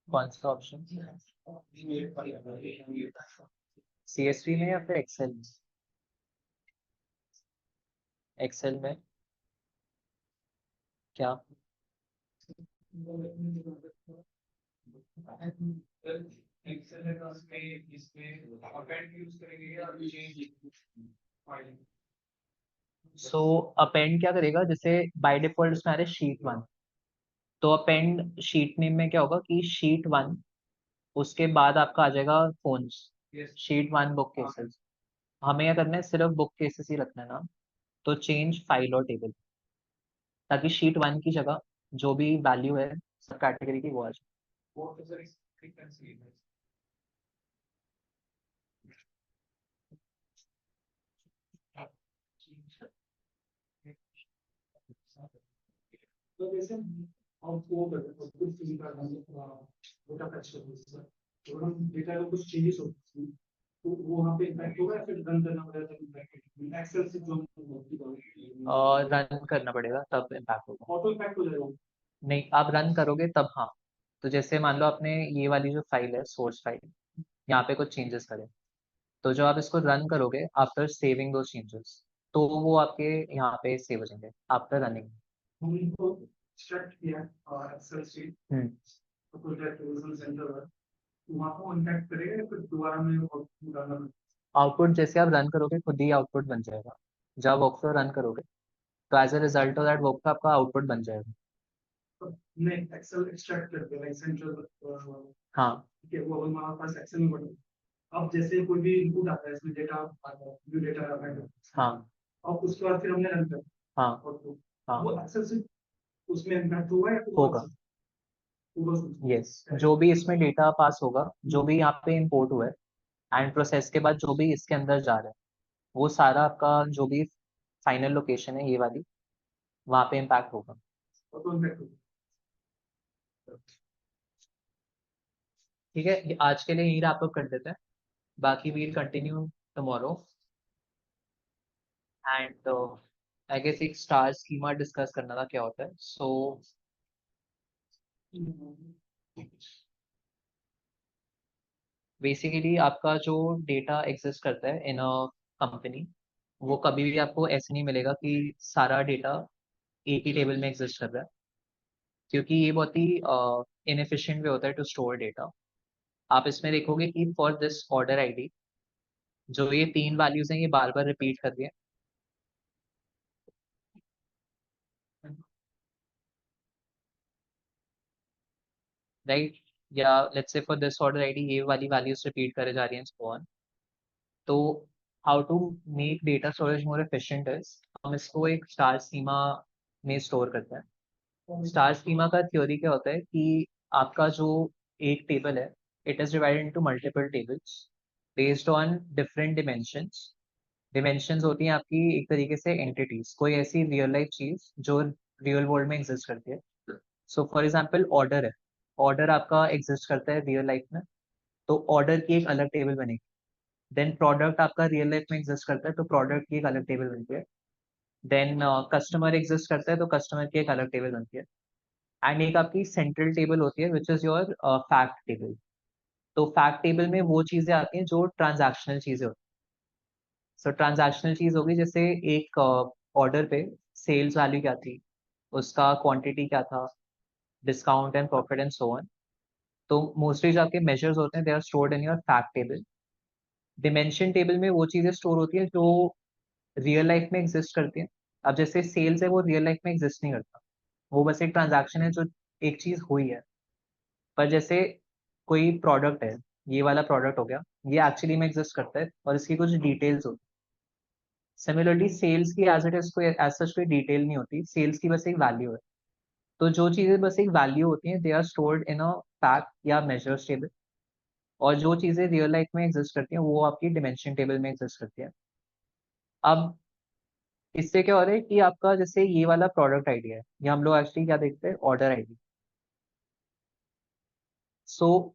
कौन सा ऑप्शन, CSV में या फिर एक्सेल में? एक्सेल में क्या? एक्सेल है ना, उसमें इसमें अपेंड यूज करेंगे या चेंज फाइल। सो अपेंड क्या करेगा, जैसे बाय डिफॉल्ट उसमें आ रहा है शीट 1, तो अपेंड शीट नेम में क्या होगा कि शीट 1, उसके बाद आपका आ जाएगा phones, Yes. Sheet 1 book cases, हमें क्या करना है, सिर्फ बुक केसेस ही रखना है ना, तो चेंज फाइल और टेबल, ताकि शीट 1 की जगह जो भी वैल्यू है सब कैटेगरी की वो आ जाए। What is the frequency? तो जैसे हम वो करते हैं कुछ चीज का डेटा फैक्चर होता है, तो हम डेटा में कुछ चेंजेस होते हैं, तो वो वहाँ पे इम्पैक्ट होगा या फिर रन करना पड़ेगा तब इम्पैक्ट एक्सेल से जो और रन करना पड़ेगा तब इम्पैक्ट होगा। ऑटो इम्पैक्ट हो जाएगा। नहीं, आप रन करोगे तब हाँ। तो जैसे मान लो आपने ये वाली जो फाइल है सोर्स फाइल, यहाँ पे कुछ चेंजेस करें, तो जो आप इसको रन करोगे आफ्टर सेविंग दो चेंजेस, तो वो आपके यहाँ पे सेव हो जाएंगे आफ्टर रनिंग। हम इनको एक्सट्रैक्ट किया एक्सेल शीट हम्म तो प्रोजेक्ट रिविजन सेंटर है, वहाँ को इम्पैक्ट करेगा या फिर दोबारा में आउटपुट डालना पड़ेगा? आउटपुट जैसे आप रन करोगे खुद ही आउटपुट बन जाएगा। जब वर्कफ्लो रन करोगे तो as a result of that workflow आपका आउटपुट बन जाएगा। तो नहीं एक्सेल एक्सट्रैक्ट करके लाइक सेंट्रल हाँ ठीक है, वो हमारे पास एक्सेल में बना। अब जैसे कोई भी इनपुट आता है इसमें डेटा आता है, न्यू डेटा आता है, हाँ अब उसके बाद फिर हमने रन कर हाँ आउटपुट, हाँ वो एक्सेल से उसमें इम्पैक्ट होगा या फिर वो होगा। होगा उसमें? यस, जो भी इसमें डेटा पास होगा, जो भी यहाँ पे इंपोर्ट हुआ है एंड प्रोसेस के बाद जो भी इसके अंदर जा रहा है, वो सारा आपका जो भी फाइनल लोकेशन है ये वाली, वहाँ पे इम्पैक्ट होगा। ऑटो इम्पैक्ट होगा। ठीक है, ये आज के लिए यही रैप अप कर देते हैं, बाकी we'll continue tomorrow. And I guess एक स्टार स्कीमा डिस्कस करना था क्या होता है। सो बेसिकली आपका जो डेटा एग्जिस्ट करता है इन अ कंपनी, वो कभी भी आपको ऐसे नहीं मिलेगा कि सारा डेटा एक ही टेबल में एग्जिस्ट कर रहा है, क्योंकि ये बहुत ही इनएफिशिएंट वे होता है टू स्टोर डेटा। आप इसमें देखोगे कि फॉर दिस ऑर्डर आईडी जो ये 3 वैल्यूज हैं ये बार बार रिपीट कर रही है, राइट? या let's say for this order ID ये वाली वैल्यूज रिपीट करे जा रही हैं, सो ऑन। तो how to make data storage more efficient is, हम इसको एक स्टार स्कीमा में स्टोर करते हैं। स्टार स्कीमा का थ्योरी क्या होता है कि आपका जो एक टेबल है, it is divided into multiple tables based on different dimensions. Dimensions होती हैं आपकी एक तरीके से एंटिटीज, कोई ऐसी रियल लाइफ चीज जो रियल वर्ल्ड में एग्जिस्ट करती है। सो फॉर एग्जांपल ऑर्डर है, ऑर्डर आपका एग्जिस्ट करता है रियल लाइफ में, तो ऑर्डर की एक अलग टेबल बनेगी। देन प्रोडक्ट आपका रियल लाइफ में एग्जिस्ट करता है, तो प्रोडक्ट की एक अलग टेबल बनती है। देन कस्टमर एग्जिस्ट करता है, तो कस्टमर की एक अलग टेबल बनती है। एंड एक आपकी सेंट्रल टेबल होती है which is your fact table. तो फैक्ट टेबल में वो चीजें आती हैं जो ट्रांजैक्शनल चीजें होती हैं। सो ट्रांजैक्शनल चीज होगी जैसे एक ऑर्डर पे सेल्स वैल्यू क्या थी, उसका क्वांटिटी क्या था, discount and profit and so on. तो मोस्टली जो आपके मेजर्स होते हैं they are stored in your fact table. Dimension table में वो चीजें स्टोर होती है जो रियल लाइफ में एग्जिस्ट करती है। अब जैसे सेल्स है वो रियल लाइफ में एग्जिस्ट नहीं करता, वो बस एक ट्रांजैक्शन है जो एक चीज हुई है। पर जैसे कोई प्रोडक्ट है, ये वाला प्रोडक्ट हो गया, ये एक्चुअली में एग्जिस्ट करता है और इसकी कुछ डिटेल्स होती है। सिमिलरली सेल्स की एज इट इज कोई एज सच कोई डिटेल नहीं होती, सेल्स की बस एक वैल्यू है। तो जो चीजें बस एक वैल्यू होती हैं they are stored in a fact या मेजर्स टेबल, और जो चीजें रियल लाइफ में एग्जिस्ट करती हैं वो आपकी डिमेंशन टेबल में एग्जिस्ट करती है। अब इससे क्या हो रहा है कि आपका जैसे ये वाला प्रोडक्ट आईडी है, ये हम लोग एक्चुअली क्या देखते हैं, ऑर्डर आईडी। सो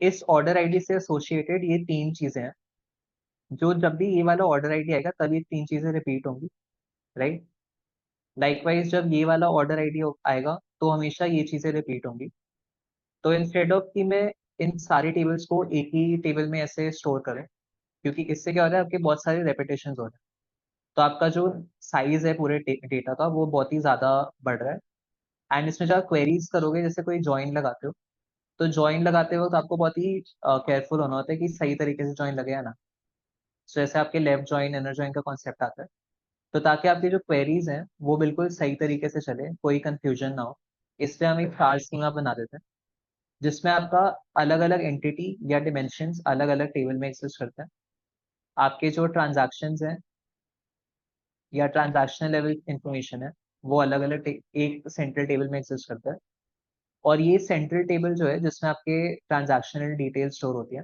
इस ऑर्डर आईडी से एसोसिएटेड ये 3 चीजें हैं, जो जब भी ये वाला ऑर्डर आईडी आएगा तब ये 3 चीजें रिपीट होंगी, राइट? लाइकवाइज जब ये वाला ऑर्डर आईडी आएगा तो हमेशा ये चीजें रिपीट होंगी। तो इंस्टेड ऑफ कि मैं इन सारी टेबल्स को एक ही टेबल में ऐसे स्टोर करें, क्योंकि इससे क्या हो रहा है आपके बहुत सारे रेपिटेशन हो रहे हैं, तो आपका जो साइज है पूरे डेटा का वो बहुत ही ज्यादा बढ़ रहा है। एंड इसमें जब आप क्वेरीज करोगे, जैसे कोई ज्वाइन लगाते हो, तो ज्वाइन लगाते वक्त आपको बहुत ही केयरफुल होना होता है कि सही तरीके से ज्वाइन लगे या ना। तो जैसे आपके लेफ्ट ज्वाइन इनर ज्वाइन का कॉन्सेप्ट आता है, तो ताकि आपकी जो क्वेरीज हैं वो बिल्कुल सही तरीके से चले, कोई कंफ्यूजन ना हो, इसलिए हम एक स्टार स्कीमा बना देते हैं। जिसमें आपका अलग अलग एंटिटी या डिमेंशंस अलग अलग टेबल में एग्जिस्ट करते हैं। आपके जो ट्रांजैक्शंस हैं या ट्रांजैक्शनल लेवल इंफॉर्मेशन है वो अलग अलग एक सेंट्रल टेबल में एग्जिस्ट करता है। और ये सेंट्रल टेबल जो है जिसमें आपके ट्रांजैक्शनल डिटेल्स स्टोर होती हैं,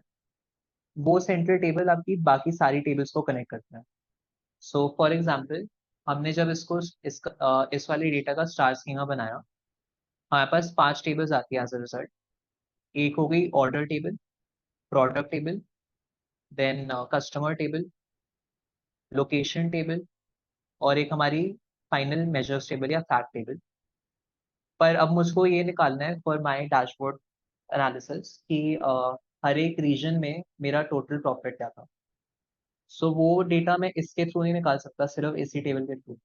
वो सेंट्रल टेबल आपकी बाकी सारी टेबल्स को कनेक्ट करता है। सो फॉर एग्जाम्पल, हमने जब इस वाले डेटा का स्टार स्कीमा बनाया, हमारे पास 5 टेबल्स आती है एज अ रिजल्ट। एक हो गई order table, product table, then customer table, location table, और एक हमारी फाइनल मेजर्स टेबल या फैक्ट टेबल। पर अब मुझको ये निकालना है फॉर माय डैशबोर्ड एनालिसिस कि हर एक रीजन में मेरा टोटल प्रॉफिट क्या था। सो वो डेटा मैं इसके थ्रू नहीं निकाल सकता, सिर्फ इसी टेबल के थ्रू,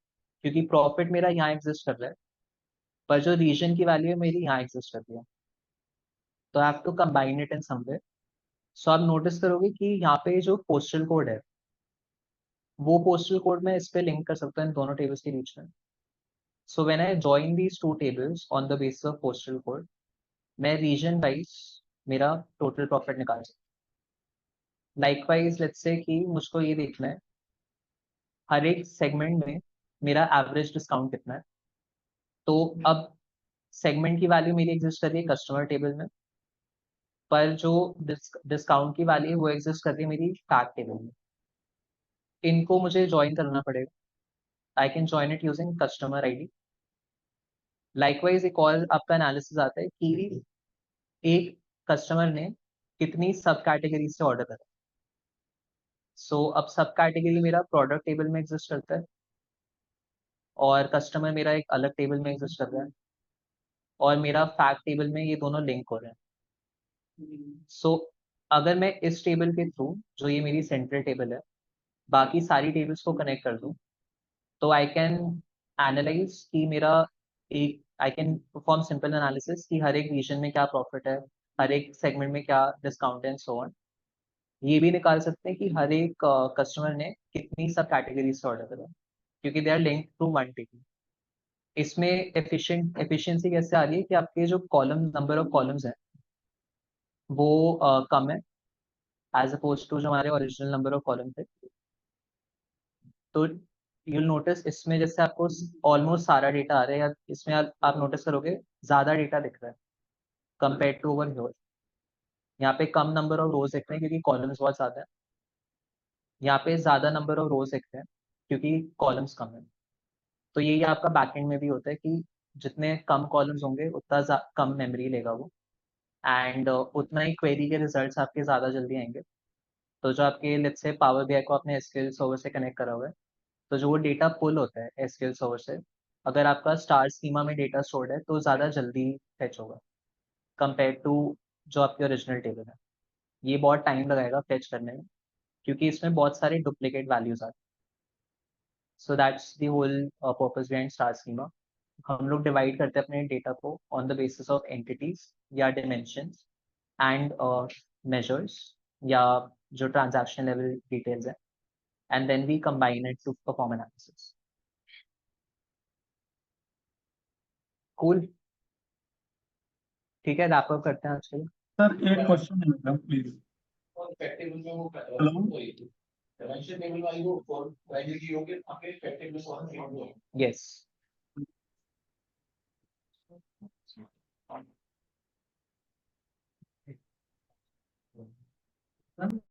क्योंकि प्रॉफिट मेरा यहाँ एग्जिस्ट कर रहा है पर जो रीजन की वैल्यू है मेरी यहाँ एग्जिस्ट कर रही है। तो I have to combine it in somewhere. So आप नोटिस करोगे कि यहाँ पे जो पोस्टल कोड है वो पोस्टल कोड मैं इस पे लिंक कर सकता हूँ इन दोनों टेबल्स के बीच में। So when I join these two tables on the basis of postal code, मैं रीजन वाइज मेरा टोटल प्रॉफिट निकाल सकता हूँ। लाइकवाइज लेट्स से कि मुझको ये देखना है हर एक सेगमेंट में मेरा एवरेज डिस्काउंट कितना है। तो अब सेगमेंट की वैल्यू मेरी एग्जिस्ट कर रही है कस्टमर टेबल में, पर जो डिस्काउंट की वैल्यू है वो एग्जिस्ट कर रही है मेरी फैक्ट टेबल में। इनको मुझे ज्वाइन करना पड़ेगा। I can join it using customer ID. Likewise एक और आपका एनालिसिस आता है कि एक कस्टमर ने कितनी सब कैटेगरी से ऑर्डर करा। सो अब सब कैटेगरी मेरा प्रोडक्ट टेबल में एग्जिस्ट करता है और कस्टमर मेरा एक अलग टेबल में एग्जिस्ट कर रहा है और मेरा फैक्ट टेबल में ये दोनों लिंक हो रहे हैं। सो अगर मैं इस टेबल के थ्रू, जो ये मेरी सेंट्रल टेबल है, बाकी सारी टेबल्स को कनेक्ट कर दूं, तो आई कैन एनालाइज कि मेरा एक I can perform simple analysis कि हर एक रीजन में क्या प्रॉफिट है, हर एक सेगमेंट में क्या डिस्काउंट एंड सो ऑन। ये भी निकाल सकते हैं कि हर एक कस्टमर ने कितनी सब कैटेगरी से ऑर्डर करा, क्योंकि they are link to one table. इसमें एफिशिएंसी कैसे आ रही है कि आपके जो कॉलम नंबर ऑफ कॉलम्स हैं वो कम है एज अपोज टू जो हमारे ओरिजिनल नंबर ऑफ कॉलम थे। तो यूल नोटिस इसमें जैसे आपको ऑलमोस्ट सारा डेटा आ रहा है, या इसमें आप नोटिस करोगे ज्यादा डेटा दिख रहा है कंपेयर टू ओवर हियर। यहाँ पे कम नंबर ऑफ रोज दिख रहे हैं क्योंकि कॉलम्स बहुत ज्यादा है, यहाँ पे ज्यादा नंबर ऑफ रोज दिख रहे हैं क्योंकि कॉलम्स कम है। तो यही आपका बैकएंड में भी होता है कि जितने कम कॉलम्स होंगे उतना कम मेमोरी लेगा वो, एंड उतना ही क्वेरी के रिजल्ट्स आपके ज्यादा जल्दी आएंगे। तो जो आपके लेट्स से पावर बीआई को आपने एसक्यूएल सर्वर से कनेक्ट करा हुआ है, तो जो वो डेटा पुल होता है एसक्यूएल सर्वर से, अगर आपका स्टार स्कीमा में डेटा स्टोर्ड है तो ज़्यादा जल्दी फेच होगा कंपेयर टू जो आपकी ओरिजिनल टेबल है। ये बहुत टाइम लगाएगा फेच करने में क्योंकि इसमें बहुत सारे डुप्लीकेट वैल्यूज आते हैं। So that's the whole purpose behind star schema. हम लोग डिवाइड करते हैं अपने डेटा को on the basis of entities या डिमेंशंस एंड मेजर्स या जो ट्रांजैक्शन लेवल डिटेल्स है, and then we combine it to perform analysis. Cool. ठीक है, रैप अप करते हैं आज के लिए। सर एक क्वेश्चन है मेरा प्लीज। और टेबल में वो हेलो डायमेंशन टेबल वाली वो फॉर प्राइमरी होके आपके टेबल में कौन सी हो। Yes.